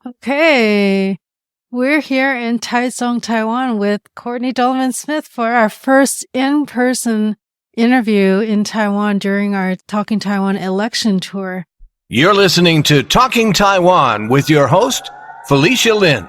Okay. We're here in Taichung, Taiwan with Courtney Donovan Smith for our first in-person interview in Taiwan during our Talking Taiwan election tour. You're listening to Talking Taiwan with your host, Felicia Lin.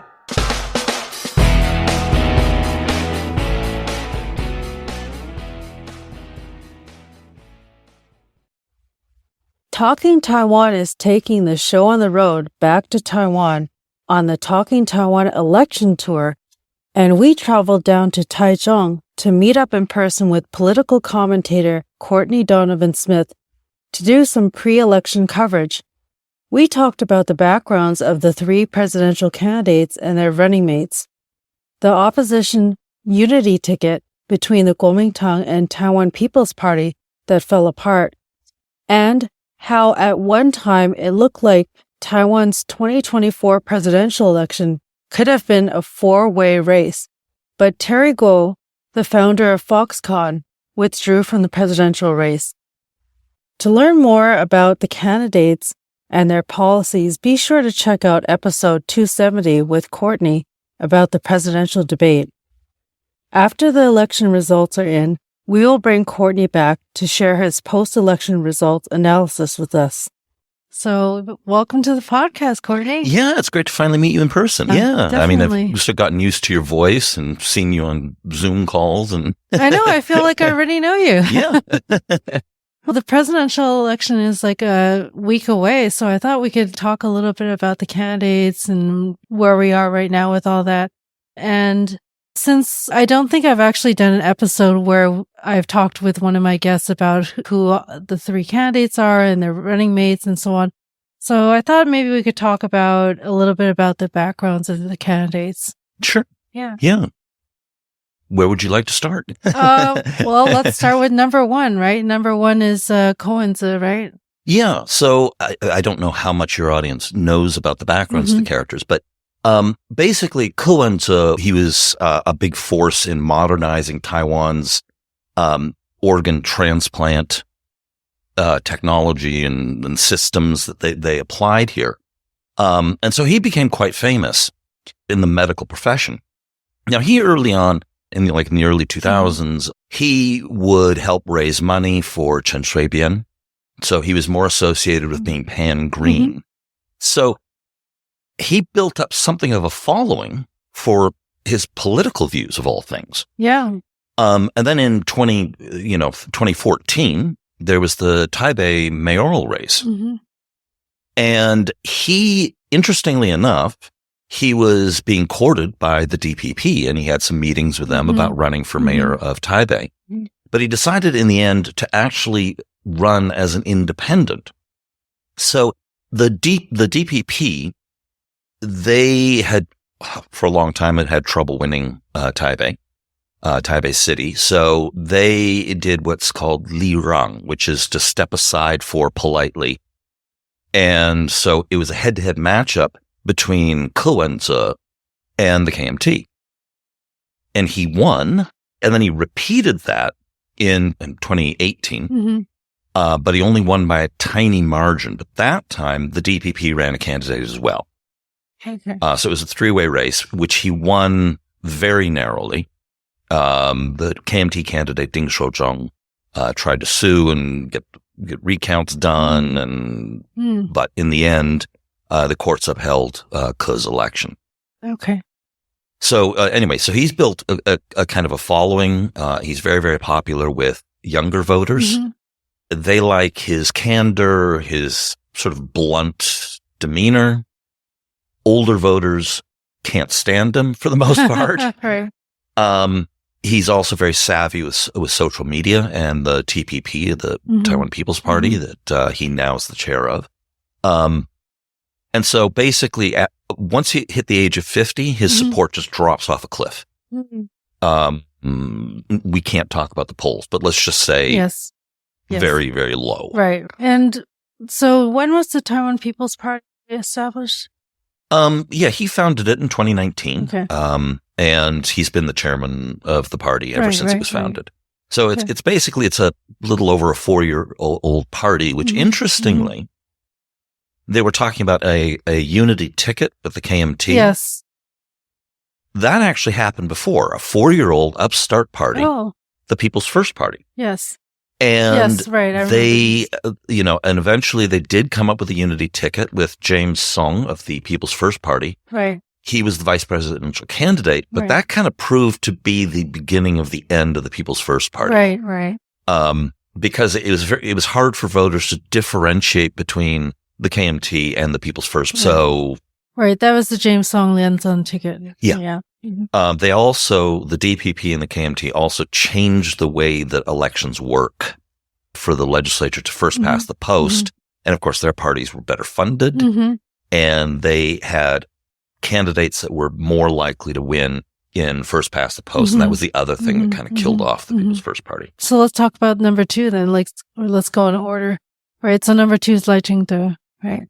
Talking Taiwan is taking the show on the road back to Taiwan on the Talking Taiwan election tour, and we traveled down to Taichung to meet up in person with political commentator Courtney Donovan Smith to do some pre-election coverage. We talked about the backgrounds of the three presidential candidates and their running mates, the opposition unity ticket between the Kuomintang and Taiwan People's Party that fell apart, and how at one time it looked like Taiwan's 2024 presidential election could have been a four-way race, but Terry Guo, the founder of Foxconn, withdrew from the presidential race. To learn more about the candidates and their policies, be sure to check out episode 270 with Courtney about the presidential debate. After the election results are in, we will bring Courtney back to share his post-election results analysis with us. So, welcome to the podcast, Courtney. Yeah, it's great to finally meet you in person. Yeah, definitely. I mean, I've just gotten used to your voice and seen you on Zoom calls, and I know. I feel like I already know you. Yeah. Well, the presidential election is like a week away, so I thought we could talk a little bit about the candidates and where we are right now with all that. And since I don't think I've actually done an episode where I've talked with one of my guests about who the three candidates are and their running mates and so on. So I thought maybe we could talk about a little bit about the backgrounds of the candidates. Sure. Yeah. Yeah. Where would you like to start? Well, let's start with number one, right? Number one is Wen-je, right? Yeah. So I don't know how much your audience knows about the backgrounds of the characters, but basically, Wen-je, he was a big force in modernizing Taiwan's organ transplant technology and systems that they applied here. And so he became quite famous in the medical profession. Now, he early on, in the early 2000s, he would help raise money for Sui-bian. So he was more associated with being pan-green. So he built up something of a following for his political views of all things. Yeah. And then in 2014, there was the Taipei mayoral race. And he, interestingly enough, he was being courted by the DPP, and he had some meetings with them about running for mayor of Taipei. But he decided in the end to actually run as an independent. So the DPP, they had, for a long time, had trouble winning Taipei City. So they did what's called li rang, which is to step aside for politely. And so it was a head-to-head matchup between Wen-je and the KMT. And he won, and then he repeated that in 2018. But he only won by a tiny margin. But that time, the DPP ran a candidate as well. Okay. So it was a three-way race, which he won very narrowly. The KMT candidate, Ding Shozhong, tried to sue and get recounts done, but in the end, the courts upheld Ke's election. Okay. So anyway, so he's built a kind of a following. He's very, very popular with younger voters. They like his candor, his sort of blunt demeanor. Older voters can't stand him for the most part. Right. He's also very savvy with social media and the TPP, the Taiwan People's Party, that he now is the chair of. And so basically, once he hit the age of 50, his support just drops off a cliff. We can't talk about the polls, but let's just say Yes. very, very low. Right. And so when was the Taiwan People's Party established? Yeah, he founded it in 2019. Okay. And he's been the chairman of the party ever since it was founded. So it's basically, it's a little over a 4-year-old party, which interestingly, they were talking about a unity ticket with the KMT. Yes. That actually happened before. A 4-year-old upstart party, Oh, the People's First Party. yes. And Yes, right. I remember they, this. and eventually they did come up with a unity ticket with James Song of the People's First Party. Right. He was the vice presidential candidate, but Right. that kind of proved to be the beginning of the end of the People's First Party. Right. Because it was hard for voters to differentiate between the KMT and the People's First. Right. So, Right. That was the James Song Lianzhen ticket. Yeah. Yeah. Mhm. they also, the DPP and the KMT also changed the way that elections work for the legislature to first pass the post. And of course, their parties were better funded Mm-hmm. and they had candidates that were more likely to win in first past the post. And that was the other thing that kind of killed off the People's First Party. So let's talk about number 2 then. Let's go in order. Right. So number 2 is Lai-Ching, right?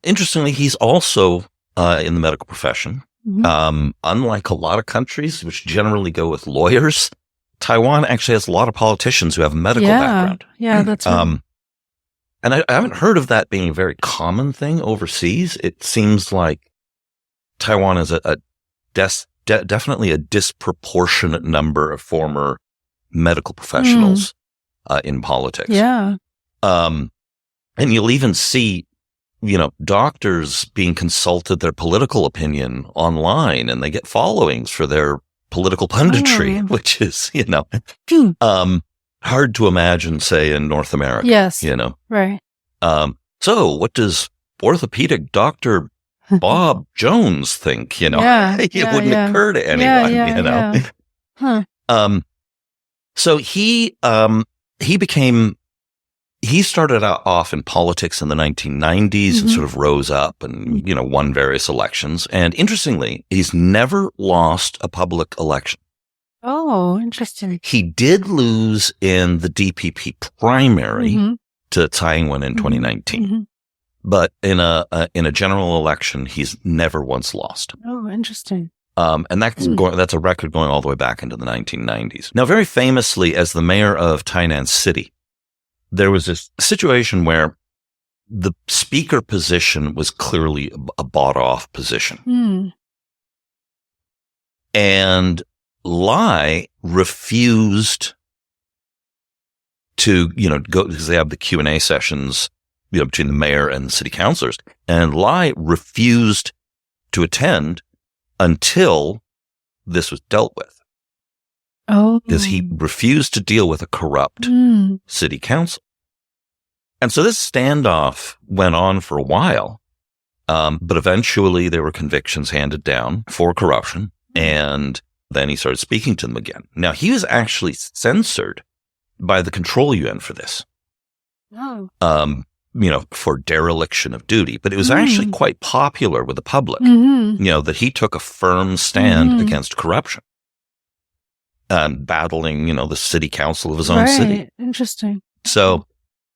Interestingly, he's also in the medical profession. Mhm. Unlike a lot of countries, which generally go with lawyers, Taiwan actually has a lot of politicians who have a medical background. Yeah, that's right. And I haven't heard of that being a very common thing overseas. It seems like Taiwan is definitely a disproportionate number of former medical professionals in politics. Yeah. And you'll even see, doctors being consulted their political opinion online, and they get followings for their political punditry, which is, hard to imagine, say, in North America. Yes. Right. So what does orthopedic Dr. Bob Jones think? It wouldn't occur to anyone, Huh. So he started out off in politics in the 1990s and sort of rose up and, won various elections. And interestingly, he's never lost a public election. Oh, interesting. He did lose in the DPP primary to Taiwan in 2019. But in a general election, he's never once lost. Oh, interesting. And that's a record going all the way back into the 1990s. Now, very famously, as the mayor of Tainan City, there was this situation where the speaker position was clearly a bought-off position. And Lai refused to, go, because they have the Q&A sessions, between the mayor and the city councilors. And Lai refused to attend until this was dealt with. Oh. Because he refused to deal with a corrupt city council. And so this standoff went on for a while. But eventually there were convictions handed down for corruption. And then he started speaking to them again. Now, he was actually censored by the control yuan for this. Oh. For dereliction of duty. But it was actually quite popular with the public, that he took a firm stand against corruption. And battling, the city council of his own city. Interesting. So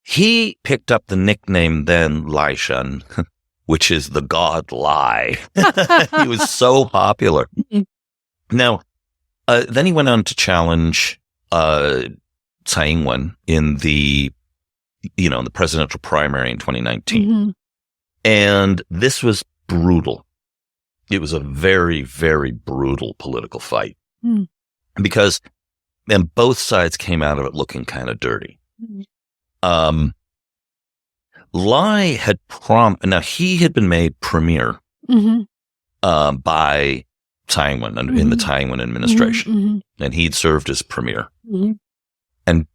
he picked up the nickname then Lai-Ching, which is the god Lai. He was so popular. Now, then he went on to challenge Tsai Ing-wen in the in the presidential primary in 2019. And this was brutal. It was a very, very brutal political fight. Because then both sides came out of it looking kind of dirty. Lai had now he had been made premier by Tsai Ing-wen in the Tsai Ing-wen administration. And he'd served as premier. And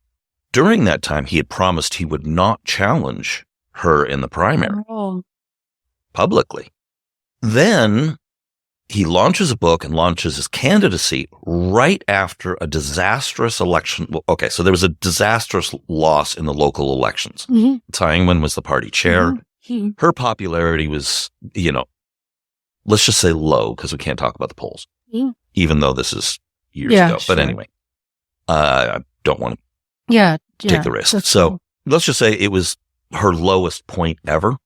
during that time, he had promised he would not challenge her in the primary publicly. Then he launches a book and launches his candidacy right after a disastrous election. Okay, so there was a disastrous loss in the local elections. Tsai Ing-wen was the party chair. Her popularity was, let's just say low, because we can't talk about the polls, even though this is years ago. Sure. But anyway, I don't want to take the risk. So cool. Let's just say it was her lowest point ever.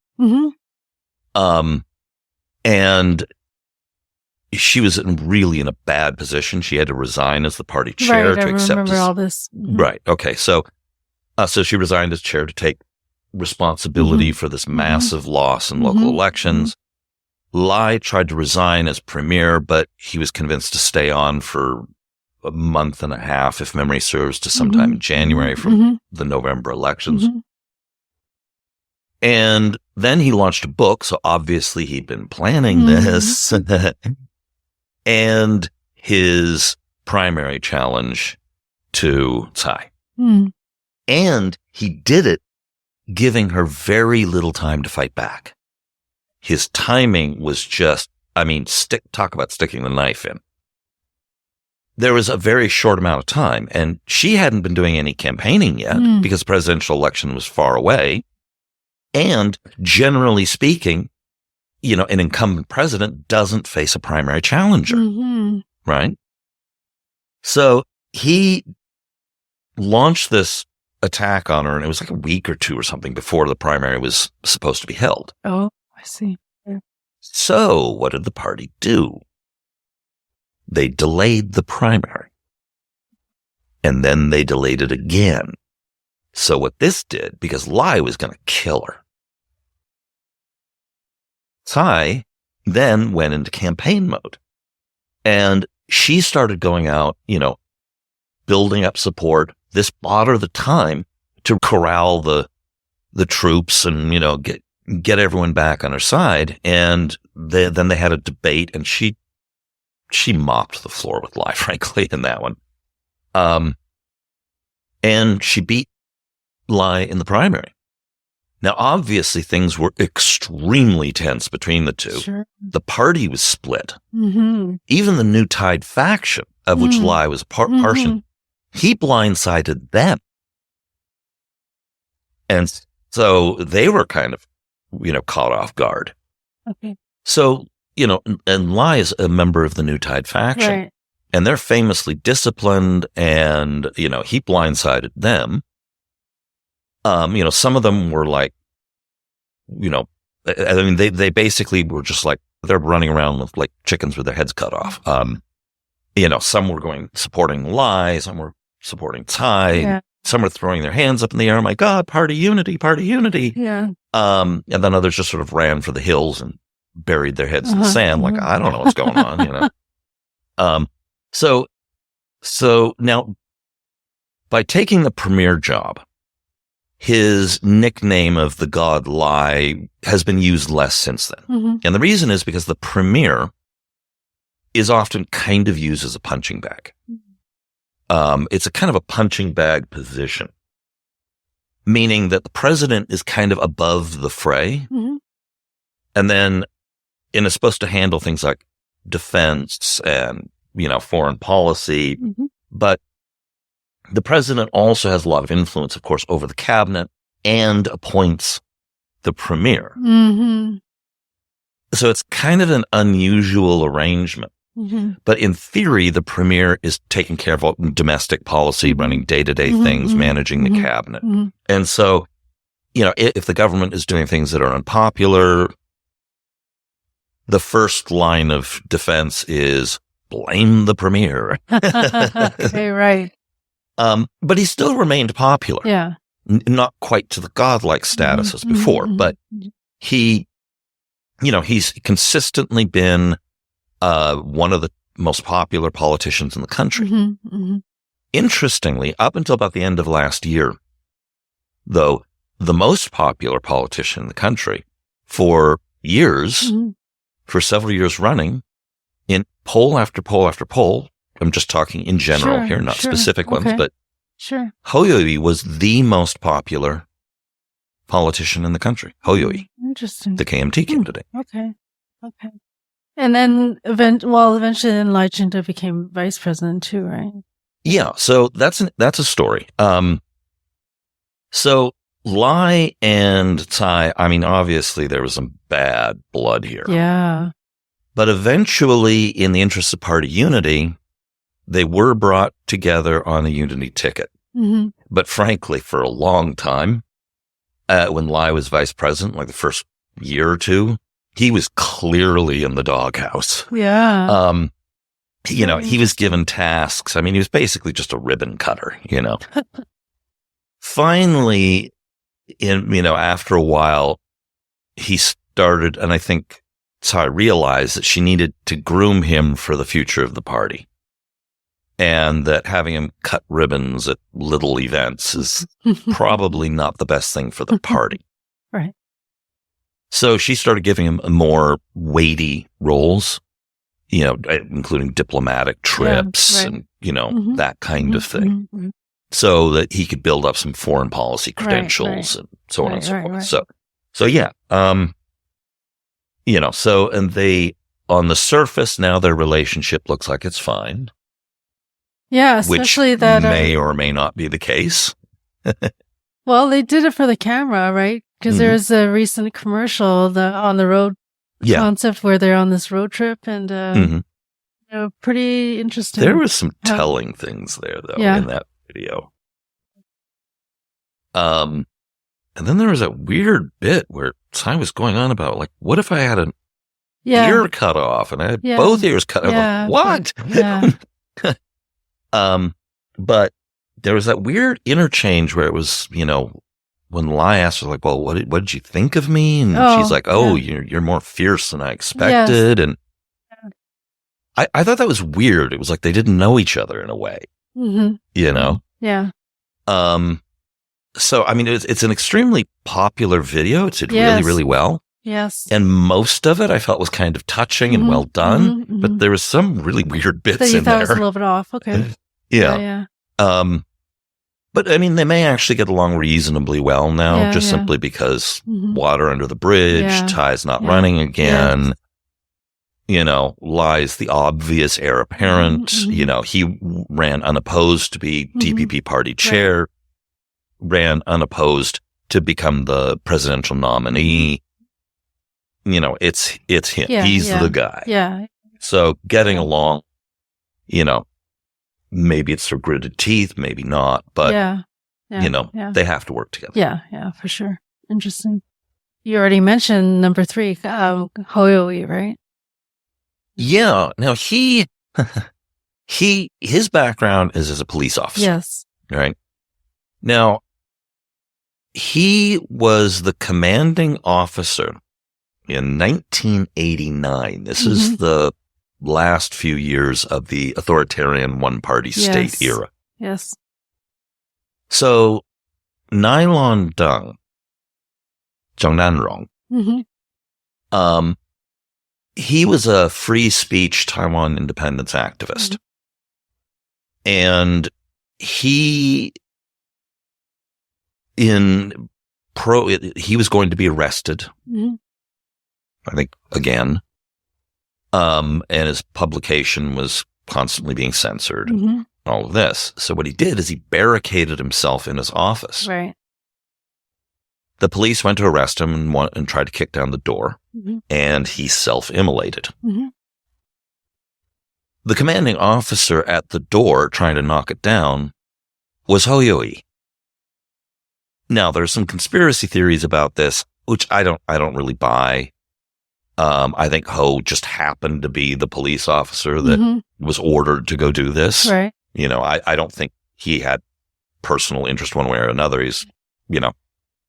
And she was really in a bad position. She had to resign as the party chair to accept. I remember all this. Right. Okay. So she resigned as chair to take responsibility for this massive loss in local elections. Lai tried to resign as premier, but he was convinced to stay on for a month and a half, if memory serves, to sometime in January from the November elections. And then he launched a book, so obviously he'd been planning this. And his primary challenge to Tsai. And he did it giving her very little time to fight back. His timing was just, talk about sticking the knife in. There was a very short amount of time, and she hadn't been doing any campaigning yet because the presidential election was far away. And generally speaking, an incumbent president doesn't face a primary challenger, right? So he launched this attack on her, and it was like a week or two or something before the primary was supposed to be held. Oh, I see. Yeah. So what did the party do? They delayed the primary. And then they delayed it again. So what this did, because Lai was going to kill her, Tsai then went into campaign mode. And she started going out, building up support. This bought her the time to corral the troops and, get everyone back on her side. And then they had a debate, and she mopped the floor with Lai, frankly, in that one. And she beat Lai in the primary. Now, obviously, things were extremely tense between the two. Sure. The party was split. Even the new Tide faction, of which Lai was a portion, he blindsided them. And so they were kind of, caught off guard. Okay. So, and Lai is a member of the new Tide faction. Right. And they're famously disciplined, and, he blindsided them. Some of them were like, they basically were just like, they're running around with like chickens with their heads cut off. Some were supporting Lai, some were supporting Tsai, some were throwing their hands up in the air. Oh my God, party unity, party unity. Yeah. And then others just sort of ran for the hills and buried their heads in the sand. Like, I don't know what's going on, So now, by taking the premier job, his nickname of the god Lai has been used less since then. And the reason is because the premier is often kind of used as a punching bag. It's a kind of a punching bag position, meaning that the president is kind of above the fray. And then is supposed to handle things like defense and, foreign policy. But the president also has a lot of influence, of course, over the cabinet and appoints the premier. So it's kind of an unusual arrangement. But in theory, the premier is taking care of all domestic policy, running day-to-day things, managing the cabinet. And so, if the government is doing things that are unpopular, the first line of defense is blame the premier. Okay, right. But he still remained popular. Yeah. Not quite to the godlike status as before, but he's consistently been one of the most popular politicians in the country. Interestingly, up until about the end of last year, though, the most popular politician in the country for years, for several years running, in poll after poll after poll, I'm just talking in general here, not specific ones, but Hou Yu was the most popular politician in the country. Hou Yu, interesting, the KMT candidate. Okay. And then eventually then Lai-Ching became vice president too, right? Yeah, so that's a story. So Lai and Tsai, obviously there was some bad blood here. Yeah. But eventually, in the interest of party unity, they were brought together on a unity ticket. But frankly, for a long time, when Lai was vice president, like the first year or two, he was clearly in the doghouse. Yeah. He was given tasks. He was basically just a ribbon cutter, Finally, after a while, he started, and I think Tsai realized that she needed to groom him for the future of the party. And that having him cut ribbons at little events is probably not the best thing for the party. Right. So she started giving him more weighty roles, including diplomatic trips and, that kind of thing. Mm-hmm. So that he could build up some foreign policy credentials and so on and so forth. So yeah. And they, on the surface, now their relationship looks like it's fine. Yeah, especially which that may or may not be the case. Well, they did it for the camera, right? Because there's a recent commercial, the on the road concept, where they're on this road trip, and pretty interesting. There was some telling things there, though, in that video. And then there was that weird bit where Tsai was going on about, like, what if I had an ear cut off and I had both ears cut off? Like, what? Yeah. But there was that weird interchange where it was, when Lai asked her, like, well, what did you think of me? And she's like, you're more fierce than I expected. Yes. And I thought that was weird. It was like they didn't know each other in a way, Yeah. So, I mean, it's an extremely popular video. It did really, really well. Yes. And most of it I felt was kind of touching and well done, but there was some really weird bits in there. So you thought it was a little bit off. Okay. Yeah. But I mean, they may actually get along reasonably well now, simply because water under the bridge, Tsai's not running again. Lai's the obvious heir apparent. He ran unopposed to be DPP party chair, ran unopposed to become the presidential nominee. It's him. He's the guy. Yeah. So getting along, maybe it's through gritted teeth, maybe not, but they have to work together. Yeah, for sure. Interesting. You already mentioned number 3, Hoyoi, right? Yeah. Now his background is as a police officer. Yes. Right. Now he was the commanding officer in 1989. This is the last few years of the authoritarian one-party state era. Yes. So, Nylon Deng, Zhongnanrong, he was a free speech Taiwan independence activist. And he was going to be arrested, I think, again. And his publication was constantly being censored, all of this. So what he did is he barricaded himself in his office. Right. The police went to arrest him and tried to kick down the door, and he self-immolated. The commanding officer at the door trying to knock it down was Hoyoi. Now, there's some conspiracy theories about this, which I don't really buy. I think Ho just happened to be the police officer that was ordered to go do this. Right. I don't think he had personal interest one way or another. He's,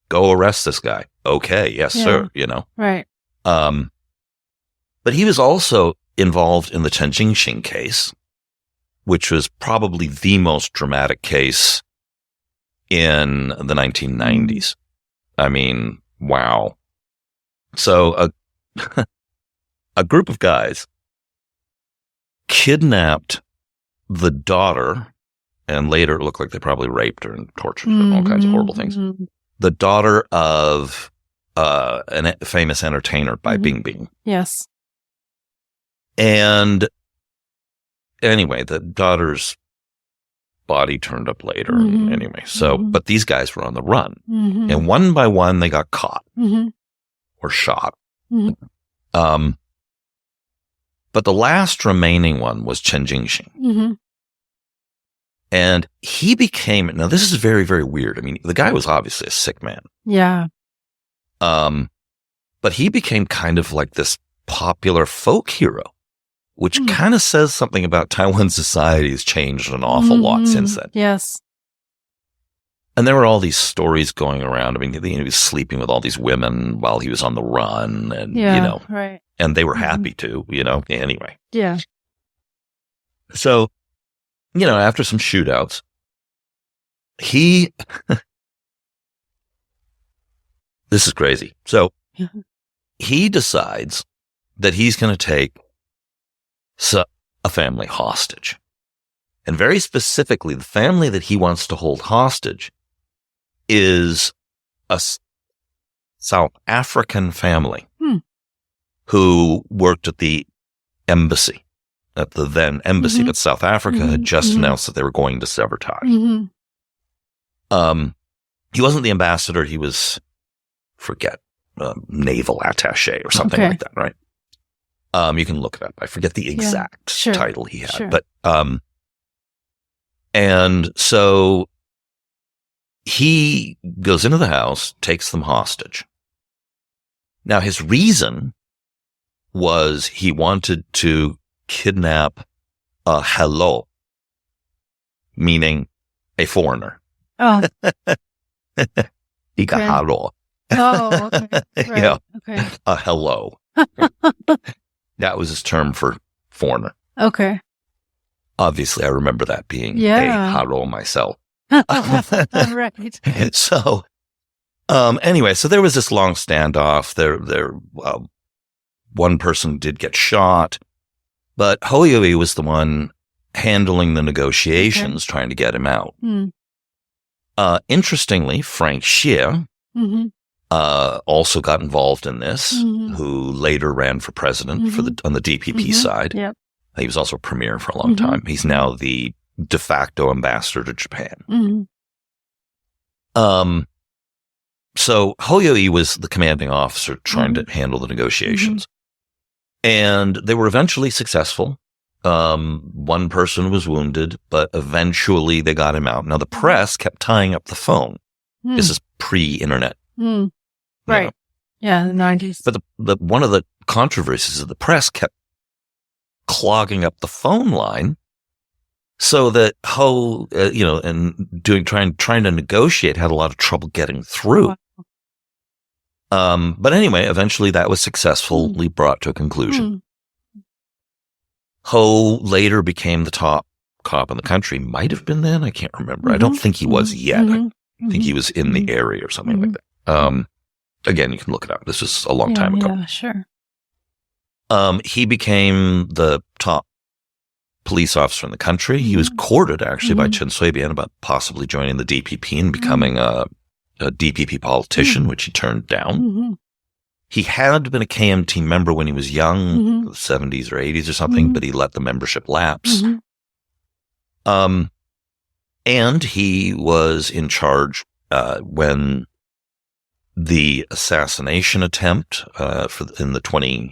go arrest this guy. Okay. Yes, sir. Right. But he was also involved in the Chen Jingxing case, which was probably the most dramatic case in the 1990s. I mean, wow. So a group of guys kidnapped the daughter, and later it looked like they probably raped her and tortured her, all kinds of horrible things. The daughter of a famous entertainer by Bingbing. Yes. And anyway, the daughter's body turned up later. Anyway, so, but these guys were on the run. And one by one, they got caught or shot. But the last remaining one was Chen Jingxing. And he became, now this is very, very weird. I mean, the guy was obviously a sick man. Yeah. But he became kind of like this popular folk hero, which kind of says something about Taiwan society has changed an awful lot since then. Yes. And there were all these stories going around. I mean, he was sleeping with all these women while he was on the run, and right. And they were happy to, anyway. Yeah. So, after some shootouts, this is crazy. So he decides that he's going to take a family hostage. And very specifically, the family that he wants to hold hostage is a South African family who worked at the embassy, at the then embassy, but South Africa had just announced that they were going to sever ties. He wasn't the ambassador. He was, naval attaché or something like that, right? You can look it up. I forget the exact title he had, but, and so he goes into the house, takes them hostage. Now, his reason was he wanted to kidnap a hello, meaning a foreigner. Oh. Ikahalo. Oh, okay. Right. Okay. A hello. That was his term for foreigner. Okay. Obviously, I remember that being a hello myself. Right. So, anyway, so there was this long standoff. One person did get shot, but Hoyoi was the one handling the negotiations, trying to get him out. Interestingly, Frank Xie also got involved in this, who later ran for president on the DPP side. Yep. He was also premier for a long time. He's now the de facto ambassador to Japan. So Hoyoi was the commanding officer trying to handle the negotiations. And they were eventually successful. One person was wounded, but eventually they got him out. Now, the press kept tying up the phone. This is pre-internet. Right. Yeah, the 90s. But one of the controversies is the press kept clogging up the phone line so that Ho, and trying to negotiate had a lot of trouble getting through. Wow. But anyway, eventually that was successfully brought to a conclusion. Ho later became the top cop in the country. Might have been then. I can't remember. I don't think he was yet. I think he was in the area or something like that. Again, you can look it up. This was a long time ago. Yeah, sure. He became the top police officer in the country. He was courted, actually, by Chen Sui-bian about possibly joining the DPP and becoming a DPP politician, which he turned down. He had been a KMT member when he was young, the 70s or 80s or something, but he let the membership lapse. And he was in charge when the assassination attempt in the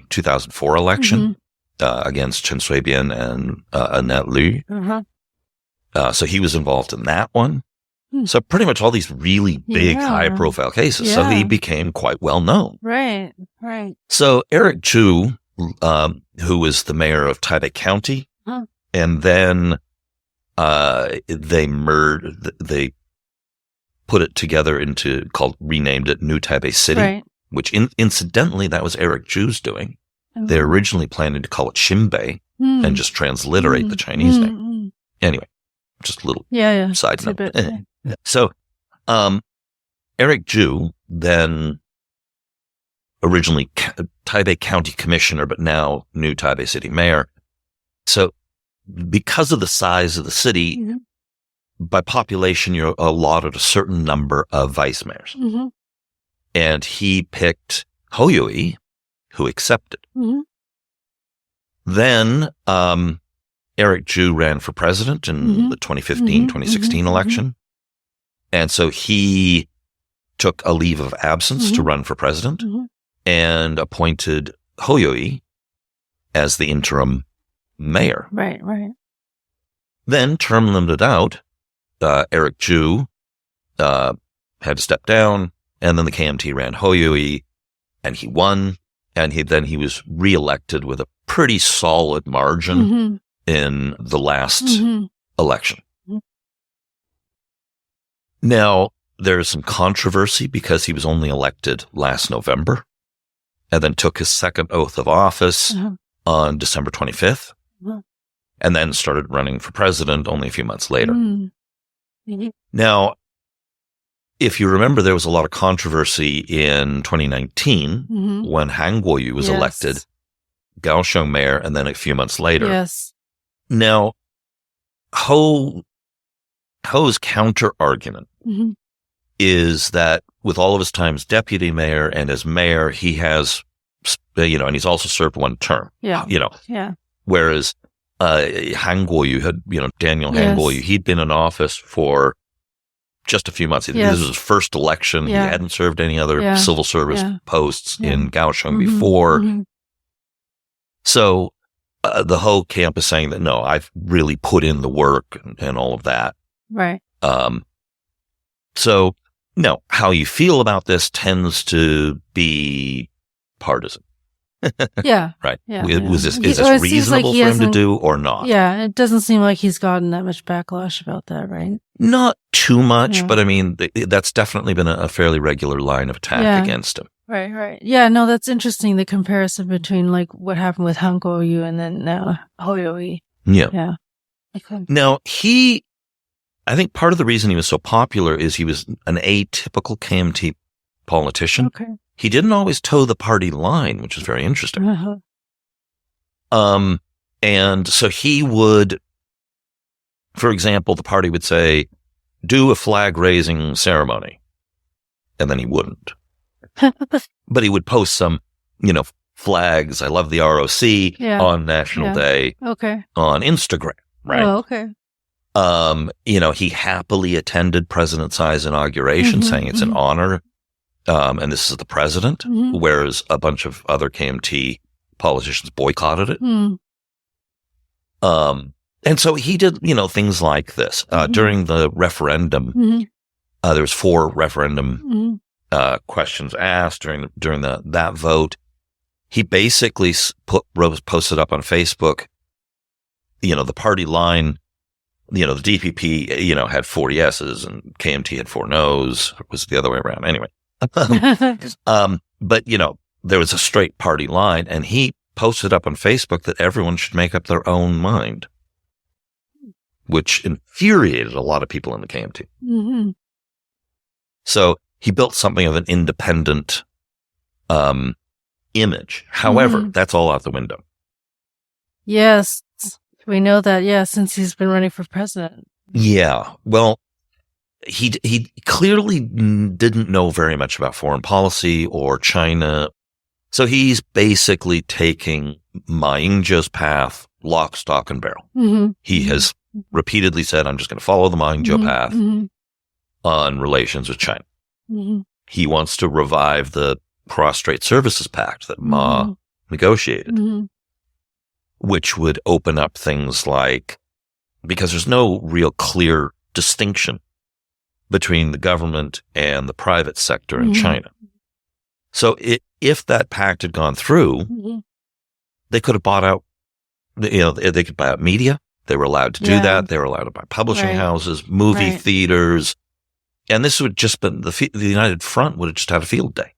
2004 election against Chen Sui-bian and Annette Lu. So he was involved in that one. So pretty much all these really big, high-profile cases. Yeah. So he became quite well known. Right, right. So Eric Chu, who was the mayor of Taipei County, and then they put it together renamed it New Taipei City, which incidentally, that was Eric Chu's doing. They originally planned to call it Xinbei and just transliterate the Chinese name. Anyway, just a little side note. So, Eric Chu, then originally Taipei County Commissioner, but now New Taipei City Mayor. So, because of the size of the city, by population, you're allotted a certain number of vice mayors. And he picked Hoyoi, who accepted. Then, Eric Chu ran for president in the 2015-2016 election. And so he took a leave of absence to run for president and appointed Hoyoi as the interim mayor. Right, right. Then, term limited out, Eric Chu had to step down, and then the KMT ran Hoyoi, and he won, and he was reelected with a pretty solid margin in the last election. Now, there's some controversy because he was only elected last November and then took his second oath of office on December 25th and then started running for president only a few months later. Now, if you remember, there was a lot of controversy in 2019 when Han Kuo-yu was elected Kaohsiung mayor, and then a few months later. Yes. Now, Ho's counter argument is that with all of his time as deputy mayor and as mayor, he has, and he's also served one term. Yeah. Whereas Han Kuo-yu had, Daniel Han Kuo-yu, he'd been in office for just a few months. This was his first election. He hadn't served any other civil service posts in Kaohsiung before. So the Ho camp is saying that, no, I've really put in the work and all of that. Right. So, no, how you feel about this tends to be partisan. Yeah. Right. Yeah, Is this seems reasonable like for him to do or not? Yeah. It doesn't seem like he's gotten that much backlash about that, right? Not too much, but I mean, that's definitely been a fairly regular line of attack against him. Right. Yeah, no, that's interesting, the comparison between like what happened with Han Kuo-yu and then Ho Yo-ii. Yeah. Okay. Now, I think part of the reason he was so popular is he was an atypical KMT politician. Okay. He didn't always toe the party line, which is very interesting. And so he would, for example, the party would say, do a flag raising ceremony. And then he wouldn't. But he would post some, flags. I love the ROC on National Day on Instagram. Right. Oh, okay. He happily attended President Tsai's inauguration, saying it's an honor. And this is the president, whereas a bunch of other KMT politicians boycotted it. And so he did, things like this. During the referendum, there was 4 referendum questions asked during that vote. He basically posted up on Facebook, the party line, the DPP, had 4 yeses and KMT had 4 noes. It was the other way around. Anyway. But, there was a straight party line, and he posted up on Facebook that everyone should make up their own mind, which infuriated a lot of people in the KMT. So he built something of an independent image. However, that's all out the window. Yes, we know that, since he's been running for president. Yeah, well, he clearly didn't know very much about foreign policy or China. So he's basically taking Ma Ying-jeou's path, lock, stock, and barrel. He has repeatedly said, I'm just going to follow the Ma Ying-jeou path on relations with China. He wants to revive the Cross-Strait Services Pact that Ma negotiated, which would open up things like, because there's no real clear distinction between the government and the private sector in China. So if that pact had gone through, they could have bought out, they could buy out media. They were allowed to do that. They were allowed to buy publishing houses, movie theaters. And this would just been, the United Front would have just had a field day,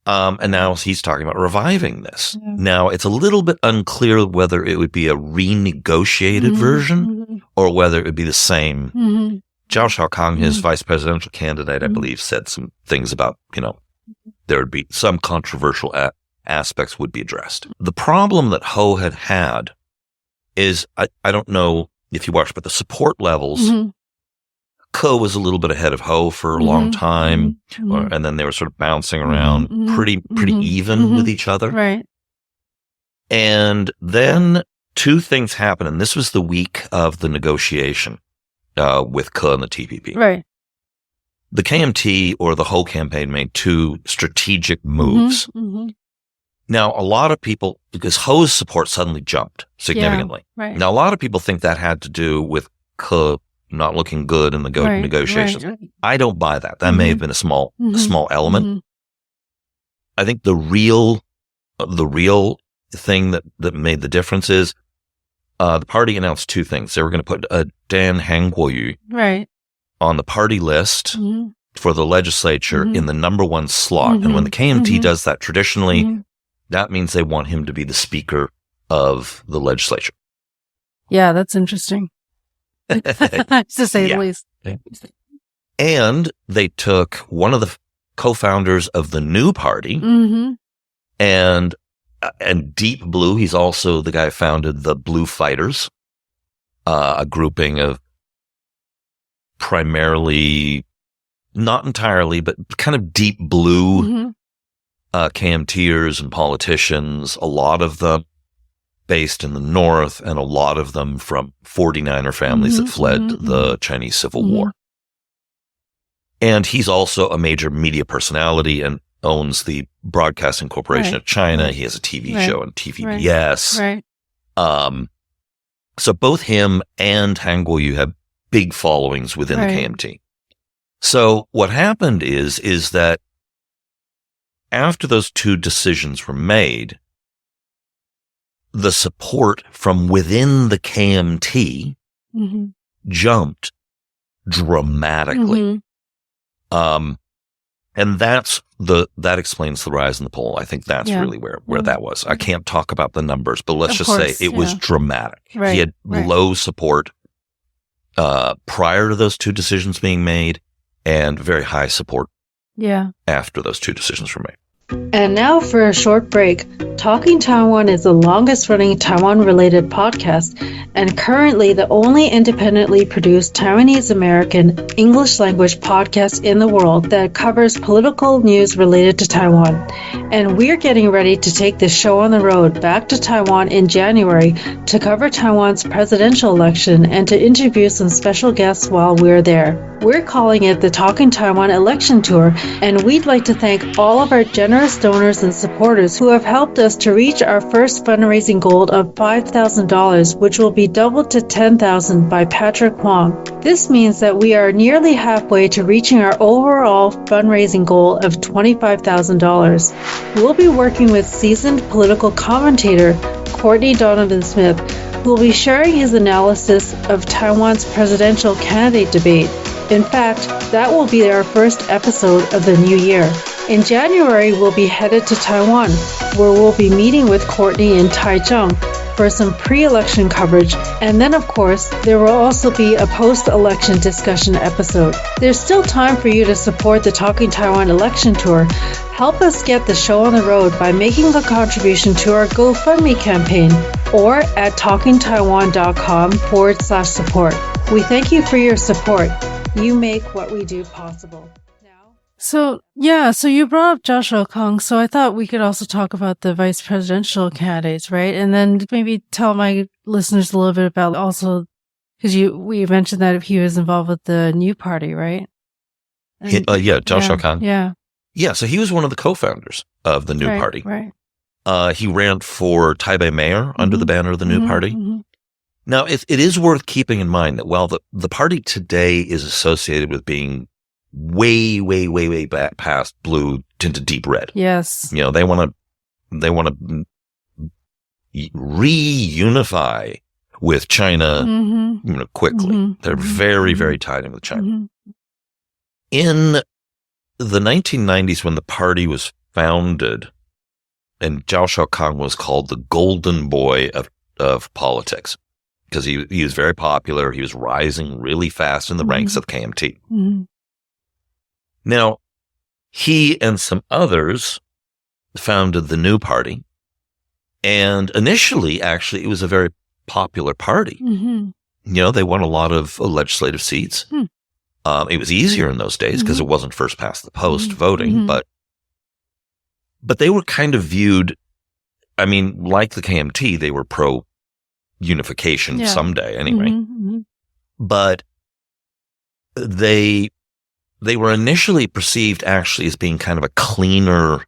and now he's talking about reviving this. Now, it's a little bit unclear whether it would be a renegotiated version or whether it would be the same. Zhao Xiaokang, his vice presidential candidate, I believe, said some things about, there would be some controversial aspects would be addressed. The problem that Ho had is, I don't know if you watched, but the support levels, Ko was a little bit ahead of Ho for a long time, and then they were sort of bouncing around pretty even with each other. Right. And then 2 things happened, and this was the week of the negotiation with Ko and the TPP. Right. The KMT or the Ho campaign made 2 strategic moves. Now, a lot of people, because Ho's support suddenly jumped significantly. Right. Now, a lot of people think that had to do with Ko not looking good in the negotiations. Right. I don't buy that. That may have been a small element. I think the real thing that made the difference is the party announced 2 things. They were going to put Dan Han Kuo-yu on the party list for the legislature in the number one slot. And when the KMT does that traditionally, that means they want him to be the speaker of the legislature. Yeah, that's interesting. To say the least. And they took one of the co-founders of the new party and Deep Blue. He's also the guy who founded the Blue Fighters, a grouping of primarily, not entirely, but kind of deep blue KMTers and politicians, a lot of them based in the north and a lot of them from 49er families that fled the Chinese Civil War. And he's also a major media personality and owns the Broadcasting Corporation of China. He has a TV show on TVBS. So both him and Han Kuo-yu have big followings within the KMT. So what happened is that after those two decisions were made, the support from within the KMT jumped dramatically. And that explains the rise in the poll. I think that's really where that was. I can't talk about the numbers, but let's just say it was dramatic. He had low support prior to those two decisions being made and very high support after those two decisions were made. And now for a short break. Talking Taiwan is the longest running Taiwan-related podcast and currently the only independently produced Taiwanese-American English-language podcast in the world that covers political news related to Taiwan. And we're getting ready to take the show on the road back to Taiwan in January to cover Taiwan's presidential election and to interview some special guests while we're there. We're calling it the Talking Taiwan Election Tour, and we'd like to thank all of our generous donors and supporters who have helped us to reach our first fundraising goal of $5,000, which will be doubled to $10,000 by Patrick Huang. This means that we are nearly halfway to reaching our overall fundraising goal of $25,000. We'll be working with seasoned political commentator Courtney Donovan Smith, who will be sharing his analysis of Taiwan's presidential candidate debate. In fact, that will be our first episode of the new year. In January, we'll be headed to Taiwan, where we'll be meeting with Courtney in Taichung for some pre-election coverage, and then of course, there will also be a post-election discussion episode. There's still time for you to support the Talking Taiwan Election Tour. Help us get the show on the road by making a contribution to our GoFundMe campaign or at talkingtaiwan.com/support. We thank you for your support. You make what we do possible. So you brought up Joshua Kong, so I thought we could also talk about the vice presidential candidates, right? And then maybe tell my listeners a little bit about also, because we mentioned that he was involved with the new party, right? And, Joshua Kong. Yeah. Yeah, so he was one of the co-founders of the new party. Right. He ran for Taipei mayor under the banner of the new party. Now, it is worth keeping in mind that while the party today is associated with being way, way, way, way back past blue into deep red. Yes. You know, they want to reunify with China quickly. They're very, very tied in with China. In the 1990s, when the party was founded, and Zhao Xiaokang was called the golden boy of politics, because he was very popular. He was rising really fast in the ranks of the KMT. Now, he and some others founded the new party. And initially, actually, it was a very popular party. You know, they won a lot of legislative seats. It was easier in those days because it wasn't first past the post voting, but they were kind of viewed, I mean, like the KMT, they were pro unification someday anyway. But they were initially perceived actually as being kind of a cleaner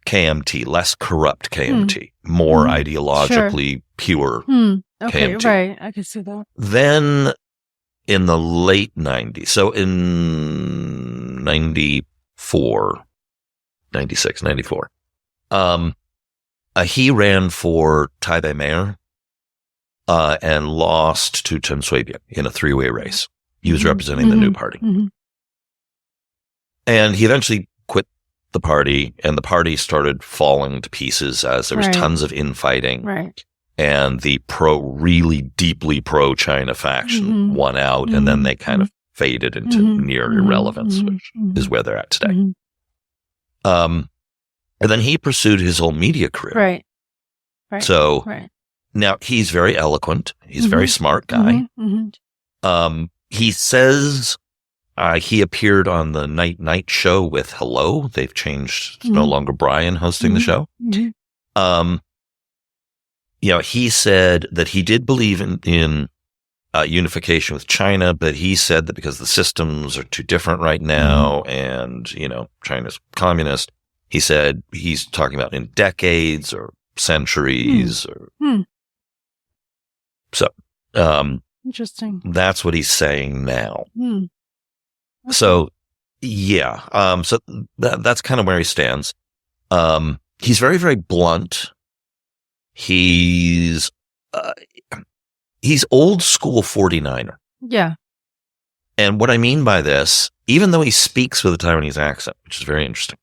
KMT, less corrupt KMT, more ideologically pure Okay, KMT. right. I can see that. Then in the late 90s, so in 94, 96, 94, he ran for Taipei mayor and lost to Sui-bian in a three-way race. He was representing the new party. And he eventually quit the party, and the party started falling to pieces as there was tons of infighting. Right. And the really deeply pro-China faction won out, and then they kind of faded into near irrelevance, which is where they're at today. And then he pursued his whole media career. Right. So now he's very eloquent. He's a very smart guy. He says he appeard on the Night show with Hello. They've changed. It's no longer Brian hosting the show. He said that he did believe in unification with China, but he said that because the systems are too different right now and, China's communist, he said he's talking about in decades or centuries. So, interesting. That's what he's saying now. Okay. So, yeah. So that's kind of where he stands. He's very, very blunt. He's old school 49er. Yeah. And what I mean by this, even though he speaks with a Taiwanese accent, which is very interesting,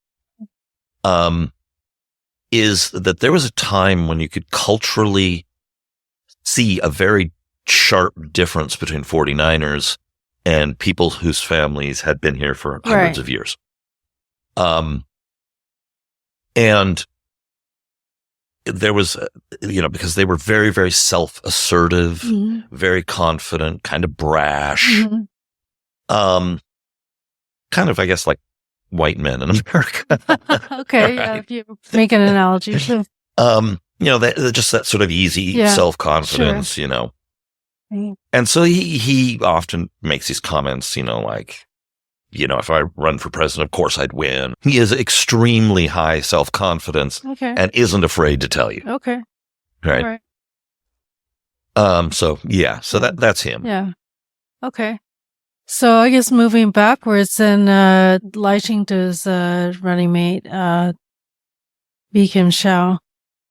is that there was a time when you could culturally see a very sharp difference between 49ers and people whose families had been here for hundreds of years. And there was, because they were very, very self-assertive, very confident, kind of brash, kind of, I guess, like white men in America. Okay, yeah, if you make an analogy. Sure. They're just that sort of easy self-confidence, And so he often makes these comments, like, if I run for president, of course I'd win. He has extremely high self-confidence and isn't afraid to tell you. Okay. Right. So that's him. Yeah. Okay. So I guess moving backwards, then Lai-Ching to his running mate, Bi Kim Xiao.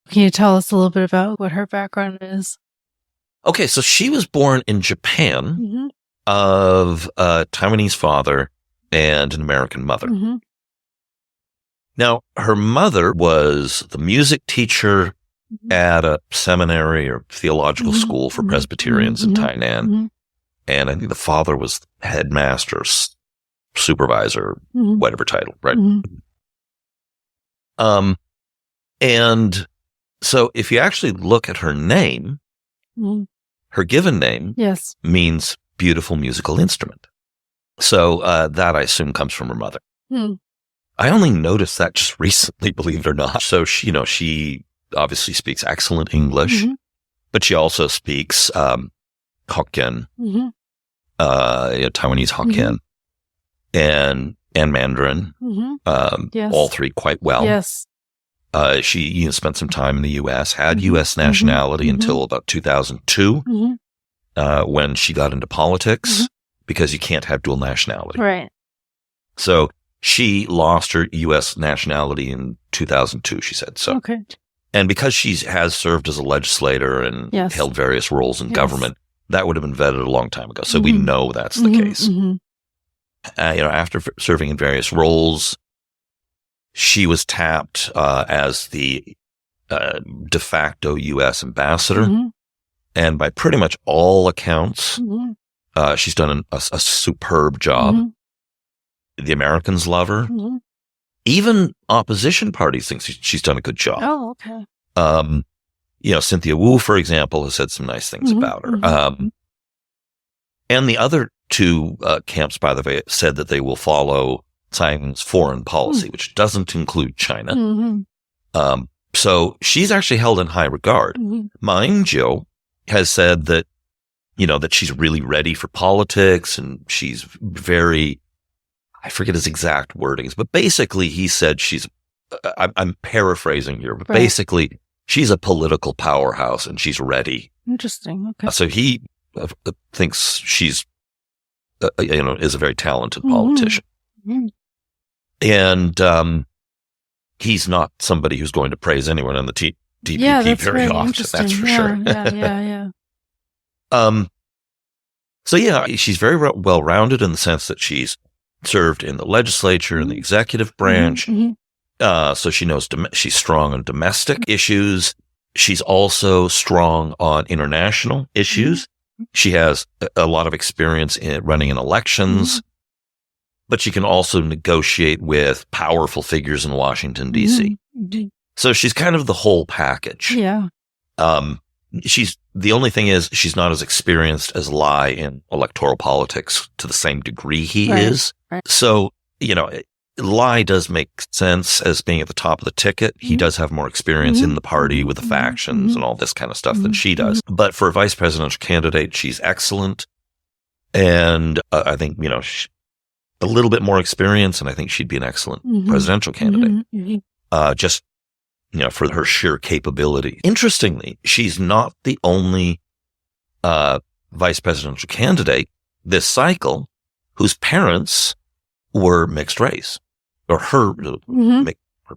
Can you tell us a little bit about what her background is? Okay, so she was born in Japan of a Taiwanese father and an American mother. Now, her mother was the music teacher at a seminary or theological school for Presbyterians in Tainan. And I think the father was headmaster, supervisor, whatever title, right? And so if you actually look at her name, her given name means beautiful musical instrument. So that, I assume, comes from her mother. I only noticed that just recently, believe it or not. So she obviously speaks excellent English, but she also speaks Hokkien, Taiwanese Hokkien, and Mandarin, all three quite well. Yes. She spent some time in the U.S., had U.S. nationality until about 2002, when she got into politics, because you can't have dual nationality. Right. So she lost her U.S. nationality in 2002, she said. So, and because she has served as a legislator and held various roles in government, that would have been vetted a long time ago. So we know that's the case. After serving in various roles, she was tapped as the de facto U.S. ambassador. And by pretty much all accounts, she's done a superb job. The Americans love her. Even opposition parties think she's done a good job. Oh, okay. Cynthia Wu, for example, has said some nice things about her. And the other two camps, by the way, said that they will follow Tsai's foreign policy, which doesn't include China. So she's actually held in high regard. Ma Ying-jeou has said that, that she's really ready for politics, and she's very, I forget his exact wordings, but basically he said I'm paraphrasing here, but basically she's a political powerhouse and she's ready. Interesting. Okay. So he thinks she's, is a very talented politician. And he's not somebody who's going to praise anyone on the DPP very often. That's for sure. So yeah, she's very well-rounded in the sense that she's served in the legislature and the executive branch. So she knows she's strong on domestic issues. She's also strong on international issues. She has a lot of experience in running in elections, but she can also negotiate with powerful figures in Washington, D.C. So she's kind of the whole package. Yeah. The only thing is she's not as experienced as Lai in electoral politics to the same degree he is. Right. So, Lai does make sense as being at the top of the ticket. He does have more experience in the party with the factions and all this kind of stuff than she does. But for a vice presidential candidate, she's excellent. And I think, a little bit more experience, and I think she'd be an excellent presidential candidate. Just, for her sheer capability. Interestingly, she's not the only vice presidential candidate this cycle whose parents were mixed race. Or her